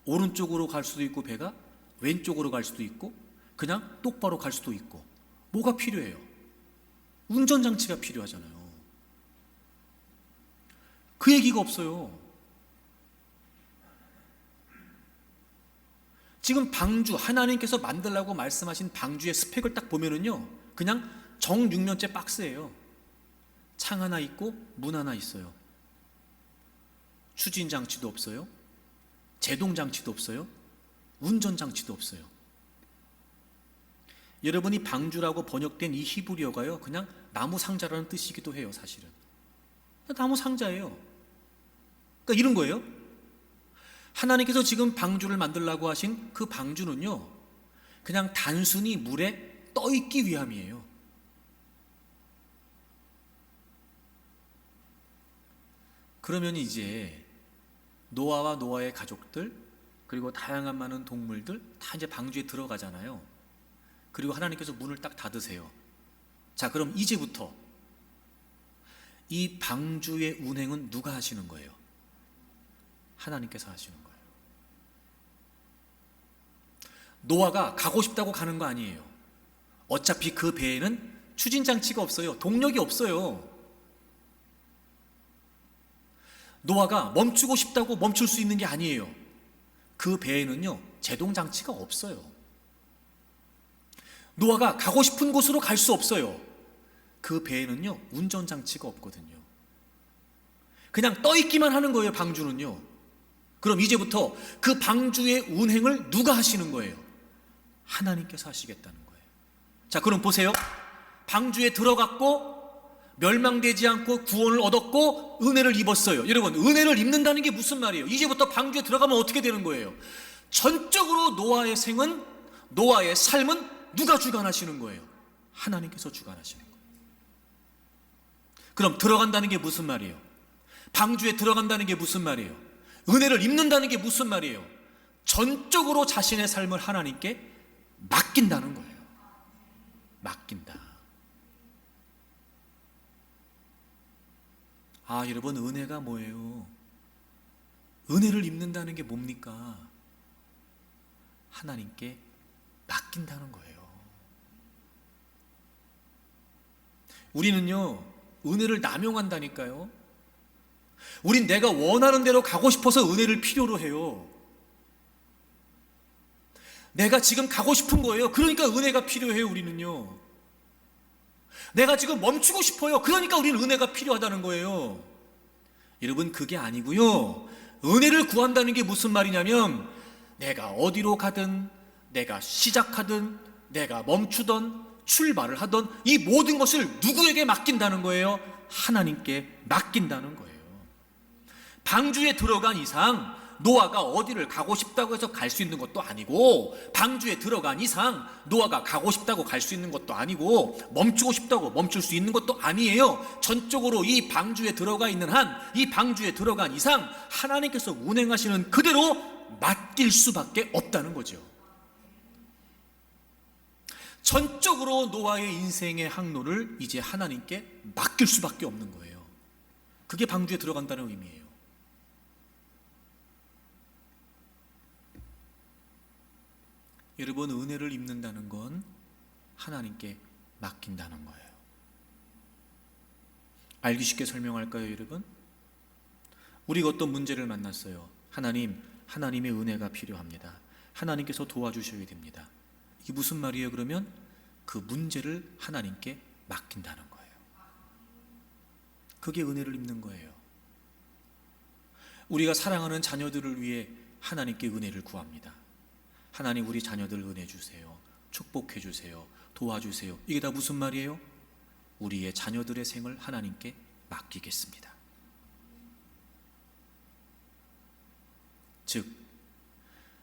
오른쪽으로 갈 수도 있고, 배가 왼쪽으로 갈 수도 있고, 그냥 똑바로 갈 수도 있고. 뭐가 필요해요? 운전장치가 필요하잖아요. 그 얘기가 없어요. 지금 방주, 하나님께서 만들라고 말씀하신 방주의 스펙을 딱 보면은요, 그냥 정육면체 박스예요. 창 하나 있고 문 하나 있어요. 추진 장치도 없어요. 제동 장치도 없어요. 운전 장치도 없어요. 여러분이 방주라고 번역된 이 히브리어가요, 그냥 나무 상자라는 뜻이기도 해요. 사실은 나무 상자예요. 그러니까 이런 거예요. 하나님께서 지금 방주를 만들라고 하신 그 방주는요, 그냥 단순히 물에 떠 있기 위함이에요. 그러면 이제 노아와 노아의 가족들, 그리고 다양한 많은 동물들 다 이제 방주에 들어가잖아요. 그리고 하나님께서 문을 딱 닫으세요. 자, 그럼 이제부터 이 방주의 운행은 누가 하시는 거예요? 하나님께서 하시는 거예요. 노아가 가고 싶다고 가는 거 아니에요. 어차피 그 배에는 추진장치가 없어요. 동력이 없어요. 노아가 멈추고 싶다고 멈출 수 있는 게 아니에요. 그 배에는요, 제동장치가 없어요. 노아가 가고 싶은 곳으로 갈 수 없어요. 그 배에는요, 운전장치가 없거든요. 그냥 떠있기만 하는 거예요, 방주는요. 그럼 이제부터 그 방주의 운행을 누가 하시는 거예요? 하나님께서 하시겠다는 거예요. 자, 그럼 보세요. 방주에 들어갔고 멸망되지 않고 구원을 얻었고 은혜를 입었어요. 여러분, 은혜를 입는다는 게 무슨 말이에요? 이제부터 방주에 들어가면 어떻게 되는 거예요? 전적으로 노아의 생은, 노아의 삶은 누가 주관하시는 거예요? 하나님께서 주관하시는 거예요. 그럼 들어간다는 게 무슨 말이에요? 방주에 들어간다는 게 무슨 말이에요? 은혜를 입는다는 게 무슨 말이에요? 전적으로 자신의 삶을 하나님께 맡긴다는 거예요. 맡긴다. 아, 여러분, 은혜가 뭐예요? 은혜를 입는다는 게 뭡니까? 하나님께 맡긴다는 거예요. 우리는요, 은혜를 남용한다니까요. 우린 내가 원하는 대로 가고 싶어서 은혜를 필요로 해요. 내가 지금 가고 싶은 거예요. 그러니까 은혜가 필요해요. 우리는요, 내가 지금 멈추고 싶어요. 그러니까 우리는 은혜가 필요하다는 거예요. 여러분, 그게 아니고요, 은혜를 구한다는 게 무슨 말이냐면, 내가 어디로 가든, 내가 시작하든, 내가 멈추던, 출발을 하던 이 모든 것을 누구에게 맡긴다는 거예요? 하나님께 맡긴다는 거예요. 방주에 들어간 이상 노아가 어디를 가고 싶다고 해서 갈 수 있는 것도 아니고, 방주에 들어간 이상 노아가 가고 싶다고 갈 수 있는 것도 아니고, 멈추고 싶다고 멈출 수 있는 것도 아니에요. 전적으로 이 방주에 들어가 있는 한, 이 방주에 들어간 이상 하나님께서 운행하시는 그대로 맡길 수밖에 없다는 거죠. 전적으로 노아의 인생의 항로를 이제 하나님께 맡길 수밖에 없는 거예요. 그게 방주에 들어간다는 의미예요. 여러분, 은혜를 입는다는 건 하나님께 맡긴다는 거예요. 알기 쉽게 설명할까요, 여러분? 우리가 어떤 문제를 만났어요. 하나님의 은혜가 필요합니다. 하나님께서 도와주셔야 됩니다. 이게 무슨 말이에요? 그러면 그 문제를 하나님께 맡긴다는 거예요. 그게 은혜를 입는 거예요. 우리가 사랑하는 자녀들을 위해 하나님께 은혜를 구합니다. 하나님, 우리 자녀들 은혜 주세요. 축복해 주세요. 도와주세요. 이게 다 무슨 말이에요? 우리의 자녀들의 생을 하나님께 맡기겠습니다. 즉,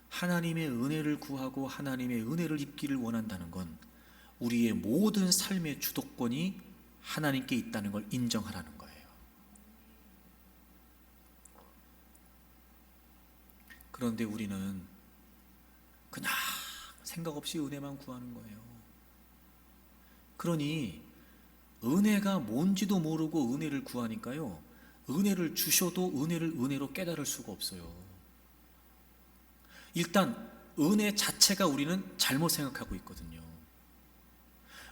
하나님의 은혜를 구하고 하나님의 은혜를 입기를 원한다는 건 우리의 모든 삶의 주도권이 하나님께 있다는 걸 인정하라는 거예요. 그런데 우리는 그냥 생각 없이 은혜만 구하는 거예요. 그러니 은혜가 뭔지도 모르고 은혜를 구하니까요, 은혜를 주셔도 은혜를 은혜로 깨달을 수가 없어요. 일단 은혜 자체가 우리는 잘못 생각하고 있거든요.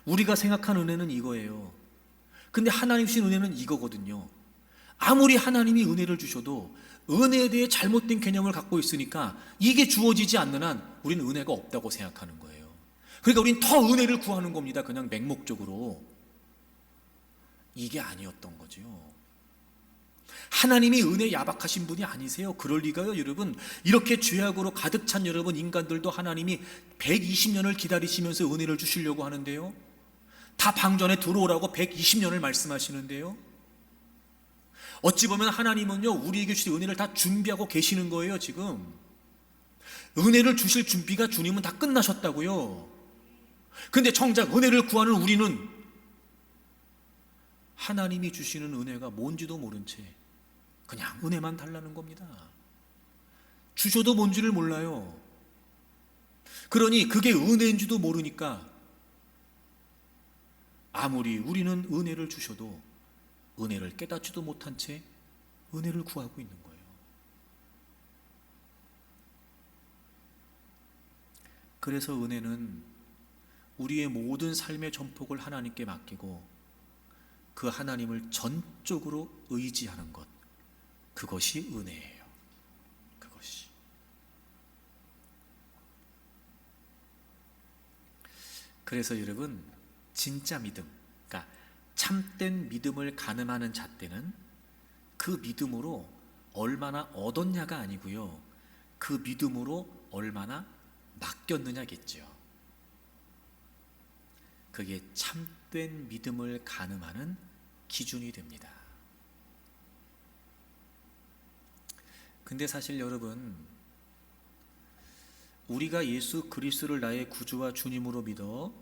우리가 생각한 은혜는 이거예요. 근데 하나님 주신 은혜는 이거거든요. 아무리 하나님이 은혜를 주셔도 은혜에 대해 잘못된 개념을 갖고 있으니까 이게 주어지지 않는 한 우리는 은혜가 없다고 생각하는 거예요. 그러니까 우리는 더 은혜를 구하는 겁니다. 그냥 맹목적으로. 이게 아니었던 거죠. 하나님이 은혜 야박하신 분이 아니세요. 그럴 리가요, 여러분. 이렇게 죄악으로 가득 찬 여러분 인간들도 하나님이 120년을 기다리시면서 은혜를 주시려고 하는데요. 다 방전에 들어오라고 120년을 말씀하시는데요. 어찌 보면 하나님은요, 우리에게 주실 은혜를 다 준비하고 계시는 거예요, 지금. 은혜를 주실 준비가 주님은 다 끝나셨다고요. 근데 정작 은혜를 구하는 우리는 하나님이 주시는 은혜가 뭔지도 모른 채 그냥 은혜만 달라는 겁니다. 주셔도 뭔지를 몰라요. 그러니 그게 은혜인지도 모르니까 아무리 우리는 은혜를 주셔도 은혜를 깨닫지도 못한 채 은혜를 구하고 있는 거예요. 그래서 은혜는 우리의 모든 삶의 전폭을 하나님께 맡기고 그 하나님을 전적으로 의지하는 것, 그것이 은혜예요. 그것이. 그래서 여러분, 진짜 믿음, 그러니까 참된 믿음을 가늠하는 잣대는 그 믿음으로 얼마나 얻었냐가 아니고요, 그 믿음으로 얼마나 맡겼느냐겠죠. 그게 참된 믿음을 가늠하는 기준이 됩니다. 근데 사실 여러분, 우리가 예수 그리스도를 나의 구주와 주님으로 믿어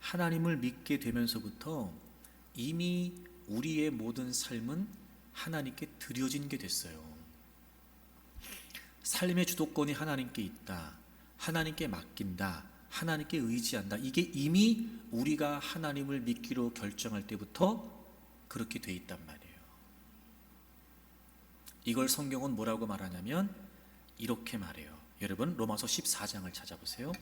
하나님을 믿게 되면서부터 이미 우리의 모든 삶은 하나님께 드려진 게 됐어요. 삶의 주도권이 하나님께 있다, 하나님께 맡긴다, 하나님께 의지한다, 이게 이미 우리가 하나님을 믿기로 결정할 때부터 그렇게 돼 있단 말이에요. 이걸 성경은 뭐라고 말하냐면 이렇게 말해요. 여러분, 로마서 14장을 찾아보세요.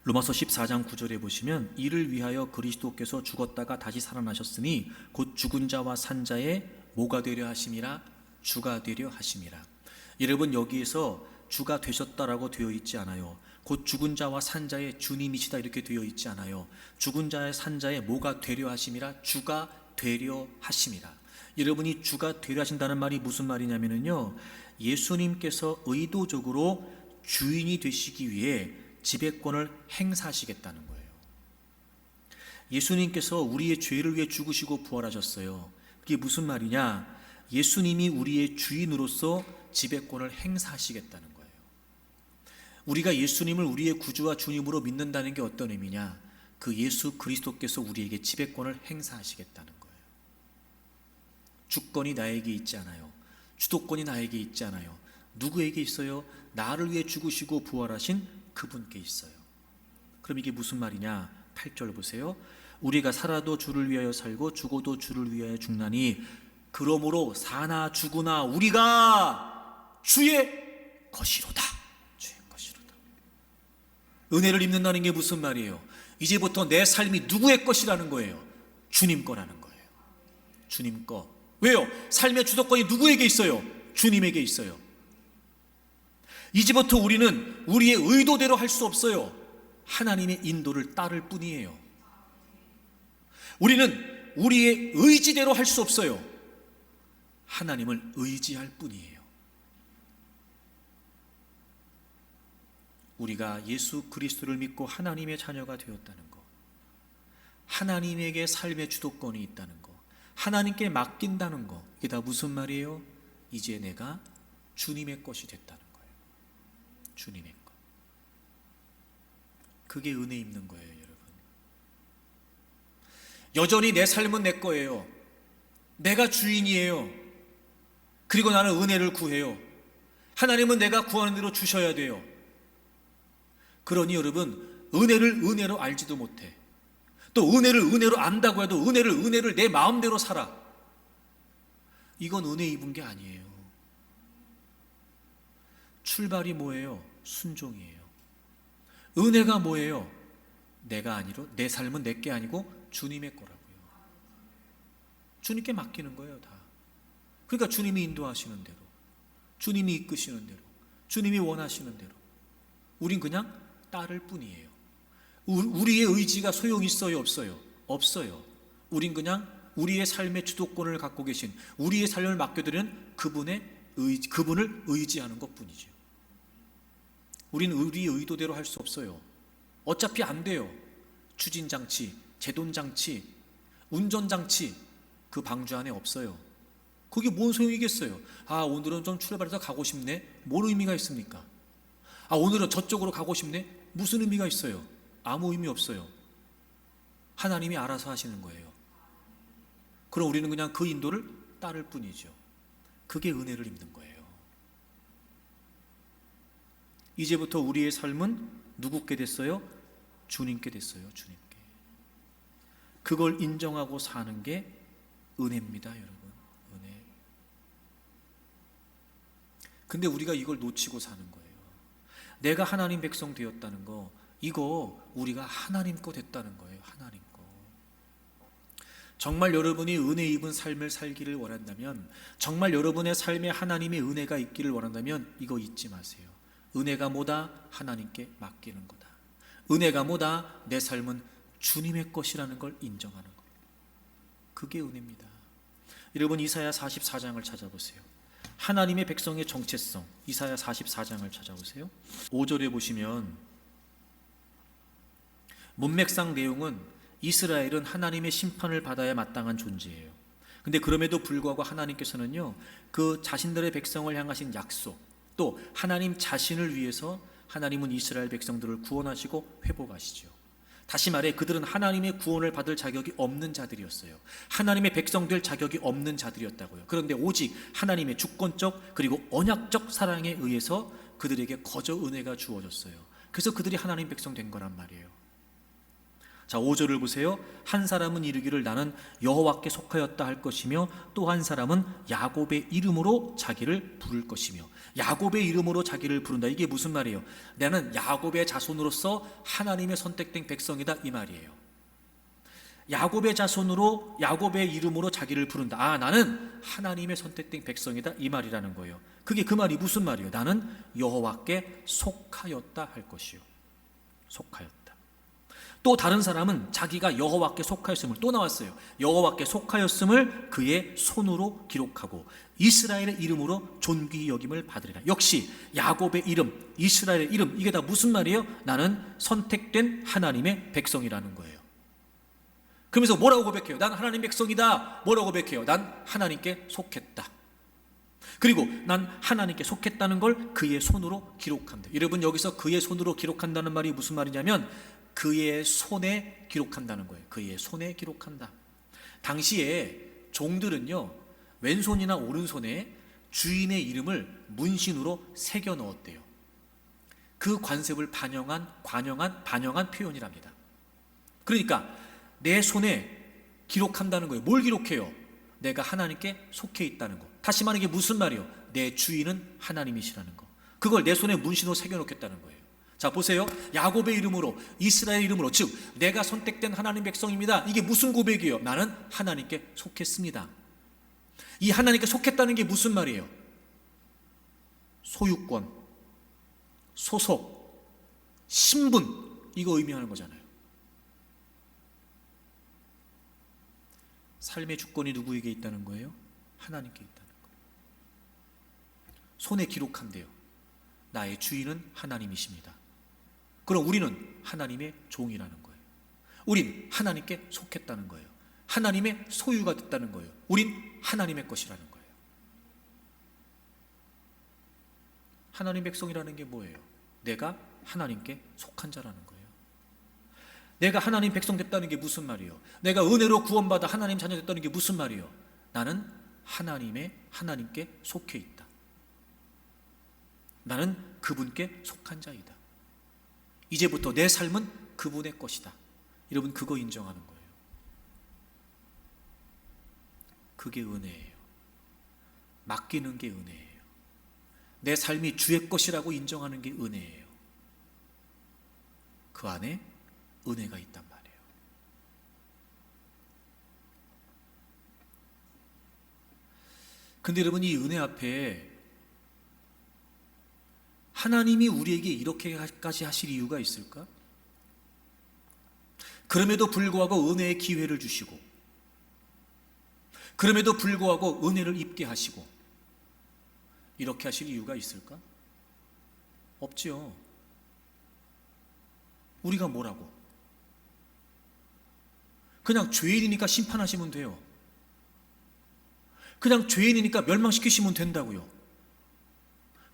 로마서 14장 9절에 보시면, 이를 위하여 그리스도께서 죽었다가 다시 살아나셨으니 곧 죽은 자와 산 자의 뭐가 되려 하심이라? 주가 되려 하심이라. 여러분, 여기에서 주가 되셨다라고 되어 있지 않아요. 곧 죽은 자와 산 자의 주님이시다 이렇게 되어 있지 않아요. 죽은 자의 산 자의 뭐가 되려 하심이라? 주가 되려 하심이라. 여러분이 주가 되려 하신다는 말이 무슨 말이냐면요, 예수님께서 의도적으로 주인이 되시기 위해 지배권을 행사하시겠다는 거예요. 예수님께서 우리의 죄를 위해 죽으시고 부활하셨어요. 그게 무슨 말이냐? 예수님이 우리의 주인으로서 지배권을 행사하시겠다는 거예요. 우리가 예수님을 우리의 구주와 주님으로 믿는다는 게 어떤 의미냐? 그 예수 그리스도께서 우리에게 지배권을 행사하시겠다는 거예요. 주권이 나에게 있지 않아요. 주도권이 나에게 있지 않아요. 누구에게 있어요? 나를 위해 죽으시고 부활하신 그분께 있어요. 그럼 이게 무슨 말이냐? 8절 보세요. 우리가 살아도 주를 위하여 살고 죽어도 주를 위하여 죽나니 그러므로 사나 죽으나 우리가 주의 것이로다. 주의 것이로다. 은혜를 입는다는 게 무슨 말이에요? 이제부터 내 삶이 누구의 것이라는 거예요? 주님 거라는 거예요. 주님 거. 왜요? 삶의 주도권이 누구에게 있어요? 주님에게 있어요. 이제부터 우리는 우리의 의도대로 할 수 없어요. 하나님의 인도를 따를 뿐이에요. 우리는 우리의 의지대로 할 수 없어요. 하나님을 의지할 뿐이에요. 우리가 예수 그리스도를 믿고 하나님의 자녀가 되었다는 것, 하나님에게 삶의 주도권이 있다는 것, 하나님께 맡긴다는 것, 이게 다 무슨 말이에요? 이제 내가 주님의 것이 됐다는 거예요. 주님의 것. 그게 은혜 입는 거예요, 여러분. 여전히 내 삶은 내 거예요. 내가 주인이에요. 그리고 나는 은혜를 구해요. 하나님은 내가 구하는 대로 주셔야 돼요. 그러니 여러분, 은혜를 은혜로 알지도 못해. 또 은혜를 은혜로 안다고 해도 은혜를 내 마음대로 살아. 이건 은혜 입은 게 아니에요. 출발이 뭐예요? 순종이에요. 은혜가 뭐예요? 내가 아니로, 내 삶은 내게 아니고 주님의 거라고요. 주님께 맡기는 거예요, 다. 그러니까 주님이 인도하시는 대로, 주님이 이끄시는 대로, 주님이 원하시는 대로 우린 그냥 따를 뿐이에요. 우리의 의지가 소용있어요, 없어요? 없어요. 우린 그냥 우리의 삶의 주도권을 갖고 계신, 우리의 삶을 맡겨드리는 그분을 의지하는 것뿐이죠. 우리는 우리 의도대로 할 수 없어요. 어차피 안 돼요. 추진장치, 제돈장치, 운전장치 그 방주 안에 없어요. 그게 뭔 소용이겠어요? 오늘은 좀 출발해서 가고 싶네. 뭔 의미가 있습니까? 오늘은 저쪽으로 가고 싶네. 무슨 의미가 있어요? 아무 의미 없어요. 하나님이 알아서 하시는 거예요. 그럼 우리는 그냥 그 인도를 따를 뿐이죠. 그게 은혜를 입는 거예요. 이제부터 우리의 삶은 누구께 됐어요? 주님께 됐어요. 주님께. 그걸 인정하고 사는 게 은혜입니다, 여러분. 은혜. 근데 우리가 이걸 놓치고 사는 거예요. 내가 하나님 백성 되었다는 거, 이거 우리가 하나님 거 됐다는 거예요. 하나님 거. 정말 여러분이 은혜 입은 삶을 살기를 원한다면, 정말 여러분의 삶에 하나님의 은혜가 있기를 원한다면 이거 잊지 마세요. 은혜가 뭐다? 하나님께 맡기는 거다. 은혜가 뭐다? 내 삶은 주님의 것이라는 걸 인정하는 거예요. 그게 은혜입니다. 여러분, 이사야 44장을 찾아보세요. 하나님의 백성의 정체성, 이사야 44장을 찾아보세요. 5절에 보시면 문맥상 내용은 이스라엘은 하나님의 심판을 받아야 마땅한 존재예요. 근데 그럼에도 불구하고 하나님께서는요, 그 자신들의 백성을 향하신 약속, 또 하나님 자신을 위해서 하나님은 이스라엘 백성들을 구원하시고 회복하시죠. 다시 말해 그들은 하나님의 구원을 받을 자격이 없는 자들이었어요. 하나님의 백성 될 자격이 없는 자들이었다고요. 그런데 오직 하나님의 주권적 그리고 언약적 사랑에 의해서 그들에게 거저 은혜가 주어졌어요. 그래서 그들이 하나님 백성 된 거란 말이에요. 자, 5절을 보세요. 한 사람은 이르기를 나는 여호와께 속하였다 할 것이며 또 한 사람은 야곱의 이름으로 자기를 부를 것이며. 야곱의 이름으로 자기를 부른다. 이게 무슨 말이에요? 나는 야곱의 자손으로서 하나님의 선택된 백성이다, 이 말이에요. 야곱의 자손으로 야곱의 이름으로 자기를 부른다. 나는 하나님의 선택된 백성이다, 이 말이라는 거예요. 그게 그 말이 무슨 말이에요? 나는 여호와께 속하였다 할 것이요. 속하였다. 또 다른 사람은 자기가 여호와께 속하였음을, 또 나왔어요. 여호와께 속하였음을 그의 손으로 기록하고 이스라엘의 이름으로 존귀히 여김을 받으리라. 역시 야곱의 이름, 이스라엘의 이름, 이게 다 무슨 말이에요? 나는 선택된 하나님의 백성이라는 거예요. 그러면서 뭐라고 고백해요? 난 하나님 백성이다. 뭐라고 고백해요? 난 하나님께 속했다. 그리고 난 하나님께 속했다는 걸 그의 손으로 기록한다. 여러분, 여기서 그의 손으로 기록한다는 말이 무슨 말이냐면 그의 손에 기록한다는 거예요. 그의 손에 기록한다. 당시에 종들은요, 왼손이나 오른손에 주인의 이름을 문신으로 새겨 넣었대요. 그 관습을 반영한 표현이랍니다. 그러니까 내 손에 기록한다는 거예요. 뭘 기록해요? 내가 하나님께 속해 있다는 거. 다시 말하면 이게 무슨 말이에요? 내 주인은 하나님이시라는 거. 그걸 내 손에 문신으로 새겨 놓겠다는 거예요. 자, 보세요. 야곱의 이름으로, 이스라엘 이름으로, 즉 내가 선택된 하나님 백성입니다. 이게 무슨 고백이에요? 나는 하나님께 속했습니다. 이 하나님께 속했다는 게 무슨 말이에요? 소유권, 소속, 신분, 이거 의미하는 거잖아요. 삶의 주권이 누구에게 있다는 거예요? 하나님께 있다는 거예요. 손에 기록한대요. 나의 주인은 하나님이십니다. 그럼 우리는 하나님의 종이라는 거예요. 우린 하나님께 속했다는 거예요. 하나님의 소유가 됐다는 거예요. 우린 하나님의 것이라는 거예요. 하나님 백성이라는 게 뭐예요? 내가 하나님께 속한 자라는 거예요. 내가 하나님 백성 됐다는 게 무슨 말이에요? 내가 은혜로 구원받아 하나님 자녀 됐다는 게 무슨 말이에요? 나는 하나님께 속해 있다. 나는 그분께 속한 자이다. 이제부터 내 삶은 그분의 것이다. 여러분, 그거 인정하는 거예요. 그게 은혜예요. 맡기는 게 은혜예요. 내 삶이 주의 것이라고 인정하는 게 은혜예요. 그 안에 은혜가 있단 말이에요. 근데 여러분, 이 은혜 앞에 하나님이 우리에게 이렇게까지 하실 이유가 있을까? 그럼에도 불구하고 은혜의 기회를 주시고 그럼에도 불구하고 은혜를 입게 하시고 이렇게 하실 이유가 있을까? 없지요. 우리가 뭐라고? 그냥 죄인이니까 심판하시면 돼요. 그냥 죄인이니까 멸망시키시면 된다고요.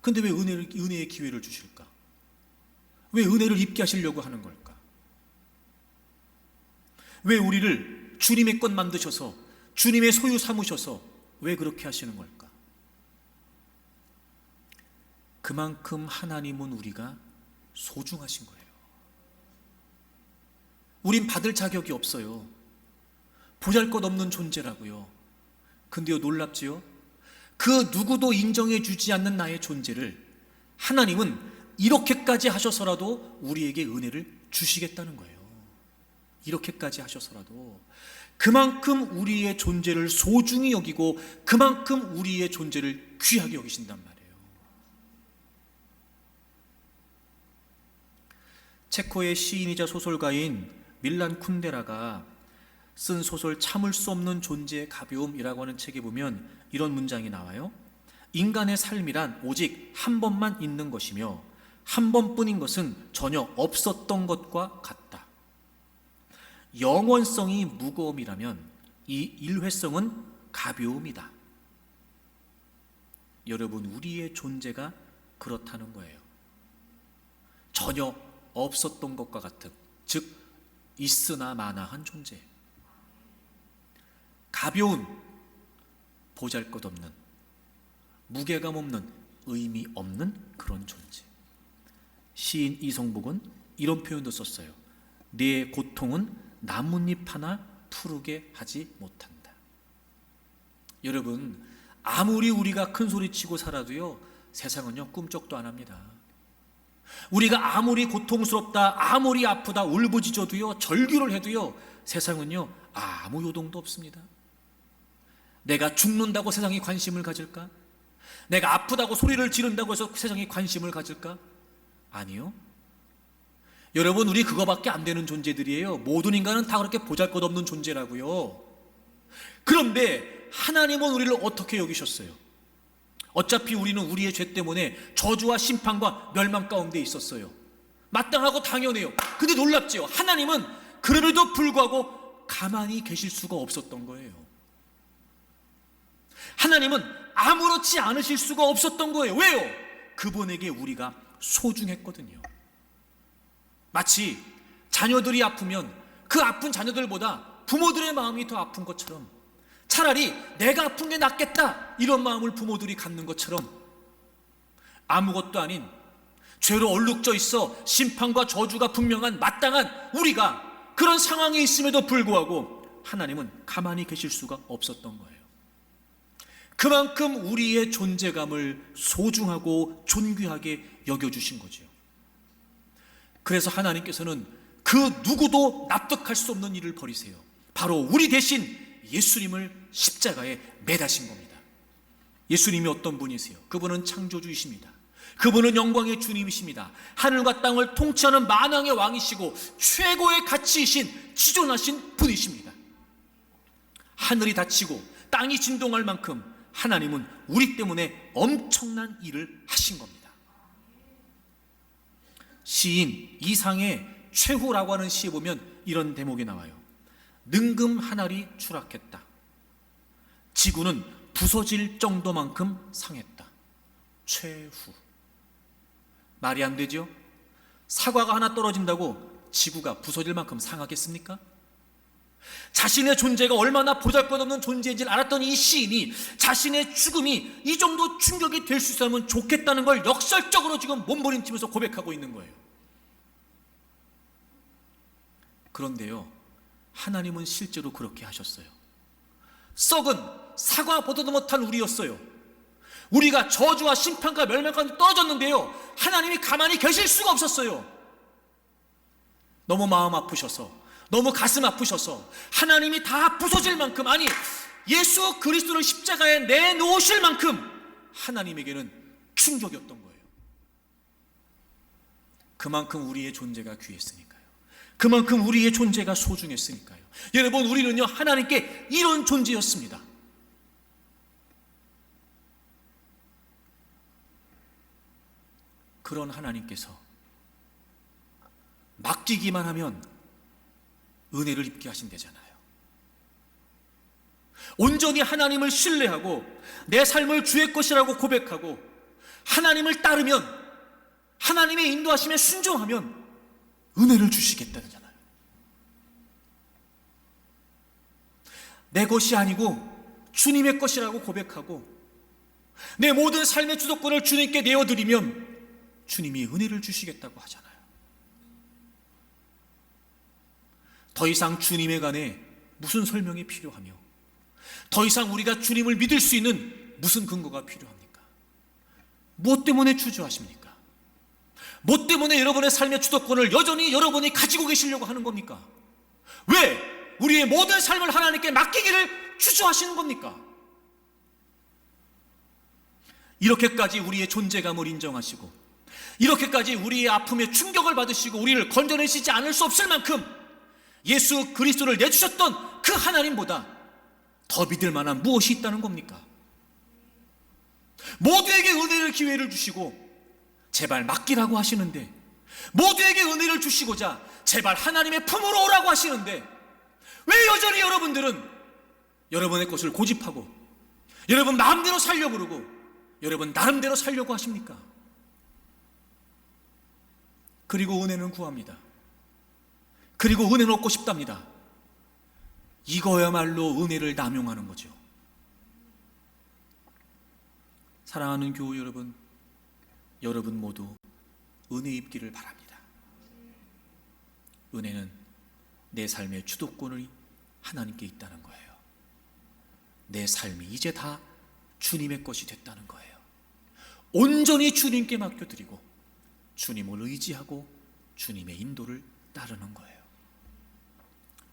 근데 왜 은혜의 기회를 주실까? 왜 은혜를 입게 하시려고 하는 걸까? 왜 우리를 주님의 것 만드셔서 주님의 소유 삼으셔서 왜 그렇게 하시는 걸까? 그만큼 하나님은 우리가 소중하신 거예요. 우린 받을 자격이 없어요. 보잘것없는 존재라고요. 근데요, 놀랍지요? 그 누구도 인정해 주지 않는 나의 존재를 하나님은 이렇게까지 하셔서라도 우리에게 은혜를 주시겠다는 거예요. 이렇게까지 하셔서라도 그만큼 우리의 존재를 소중히 여기고 그만큼 우리의 존재를 귀하게 여기신단 말이에요. 체코의 시인이자 소설가인 밀란 쿤데라가 쓴 소설 참을 수 없는 존재의 가벼움이라고 하는 책에 보면 이런 문장이 나와요. 인간의 삶이란 오직 한 번만 있는 것이며 한 번뿐인 것은 전혀 없었던 것과 같다. 영원성이 무거움이라면 이 일회성은 가벼움이다. 여러분, 우리의 존재가 그렇다는 거예요. 전혀 없었던 것과 같은, 즉 있으나 마나한 존재. 가벼운, 보잘것없는, 무게감 없는, 의미 없는 그런 존재. 시인 이성복은 이런 표현도 썼어요. 내 고통은 나뭇잎 하나 푸르게 하지 못한다. 여러분, 아무리 우리가 큰 소리치고 살아도요, 세상은요 꿈쩍도 안 합니다. 우리가 아무리 고통스럽다, 아무리 아프다 울부짖어도요, 절규를 해도요, 세상은요 아무 요동도 없습니다. 내가 죽는다고 세상이 관심을 가질까? 내가 아프다고 소리를 지른다고 해서 세상이 관심을 가질까? 아니요. 여러분, 우리 그거밖에 안 되는 존재들이에요. 모든 인간은 다 그렇게 보잘것없는 존재라고요. 그런데 하나님은 우리를 어떻게 여기셨어요? 어차피 우리는 우리의 죄 때문에 저주와 심판과 멸망 가운데 있었어요. 마땅하고 당연해요. 근데 놀랍지요. 하나님은 그럼에도 불구하고 가만히 계실 수가 없었던 거예요. 하나님은 아무렇지 않으실 수가 없었던 거예요. 왜요? 그분에게 우리가 소중했거든요. 마치 자녀들이 아프면 그 아픈 자녀들보다 부모들의 마음이 더 아픈 것처럼, 차라리 내가 아픈 게 낫겠다 이런 마음을 부모들이 갖는 것처럼, 아무것도 아닌 죄로 얼룩져 있어 심판과 저주가 분명한 마땅한 우리가 그런 상황에 있음에도 불구하고 하나님은 가만히 계실 수가 없었던 거예요. 그만큼 우리의 존재감을 소중하고 존귀하게 여겨주신 거죠. 그래서 하나님께서는 그 누구도 납득할 수 없는 일을 벌이세요. 바로 우리 대신 예수님을 십자가에 매다신 겁니다. 예수님이 어떤 분이세요? 그분은 창조주이십니다. 그분은 영광의 주님이십니다. 하늘과 땅을 통치하는 만왕의 왕이시고 최고의 가치이신 지존하신 분이십니다. 하늘이 닫히고 땅이 진동할 만큼 하나님은 우리 때문에 엄청난 일을 하신 겁니다. 시인 이상의 최후라고 하는 시에 보면 이런 대목이 나와요. 능금 한 알이 추락했다. 지구는 부서질 정도만큼 상했다. 최후. 말이 안 되죠? 사과가 하나 떨어진다고 지구가 부서질 만큼 상하겠습니까? 자신의 존재가 얼마나 보잘것없는 존재인지를 알았던 이 시인이 자신의 죽음이 이 정도 충격이 될 수 있으면 좋겠다는 걸 역설적으로 지금 몸부림치면서 고백하고 있는 거예요. 그런데요, 하나님은 실제로 그렇게 하셨어요. 썩은 사과보다도 못한 우리였어요. 우리가 저주와 심판과 멸망까지 떨어졌는데요, 하나님이 가만히 계실 수가 없었어요. 너무 마음 아프셔서, 너무 가슴 아프셔서 하나님이 다 부서질 만큼, 아니 예수 그리스도를 십자가에 내놓으실 만큼 하나님에게는 충격이었던 거예요. 그만큼 우리의 존재가 귀했으니까요. 그만큼 우리의 존재가 소중했으니까요. 여러분, 우리는요 하나님께 이런 존재였습니다. 그런 하나님께서 맡기기만 하면 은혜를 입게 하신대잖아요. 온전히 하나님을 신뢰하고 내 삶을 주의 것이라고 고백하고 하나님을 따르면, 하나님의 인도하심에 순종하면 은혜를 주시겠다잖아요. 내 것이 아니고 주님의 것이라고 고백하고 내 모든 삶의 주도권을 주님께 내어드리면 주님이 은혜를 주시겠다고 하잖아요. 더 이상 주님에 관해 무슨 설명이 필요하며 더 이상 우리가 주님을 믿을 수 있는 무슨 근거가 필요합니까? 무엇 때문에 주저하십니까? 무엇 때문에 여러분의 삶의 주도권을 여전히 여러분이 가지고 계시려고 하는 겁니까? 왜 우리의 모든 삶을 하나님께 맡기기를 주저하시는 겁니까? 이렇게까지 우리의 존재감을 인정하시고 이렇게까지 우리의 아픔에 충격을 받으시고 우리를 건져내시지 않을 수 없을 만큼 예수 그리스도를 내주셨던 그 하나님보다 더 믿을 만한 무엇이 있다는 겁니까? 모두에게 은혜를 기회를 주시고 제발 맡기라고 하시는데, 모두에게 은혜를 주시고자 제발 하나님의 품으로 오라고 하시는데 왜 여전히 여러분들은 여러분의 것을 고집하고 여러분 마음대로 살려고 그러고 여러분 나름대로 살려고 하십니까? 그리고 은혜는 구합니다. 그리고 은혜는 얻고 싶답니다. 이거야말로 은혜를 남용하는 거죠. 사랑하는 교우 여러분, 여러분 모두 은혜 입기를 바랍니다. 은혜는 내 삶의 주도권이 하나님께 있다는 거예요. 내 삶이 이제 다 주님의 것이 됐다는 거예요. 온전히 주님께 맡겨드리고 주님을 의지하고 주님의 인도를 따르는 거예요.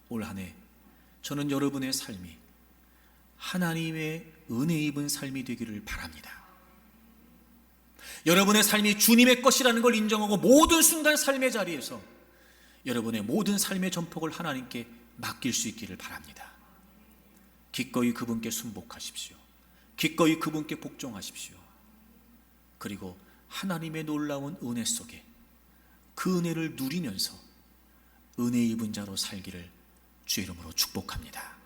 올 한 해 저는 여러분의 삶이 하나님의 은혜 입은 삶이 되기를 바랍니다. 여러분의 삶이 주님의 것이라는 걸 인정하고 모든 순간 삶의 자리에서 여러분의 모든 삶의 전폭을 하나님께 맡길 수 있기를 바랍니다. 기꺼이 그분께 순복하십시오. 기꺼이 그분께 복종하십시오. 그리고 하나님의 놀라운 은혜 속에 그 은혜를 누리면서 은혜 입은 자로 살기를 주의 이름으로 축복합니다.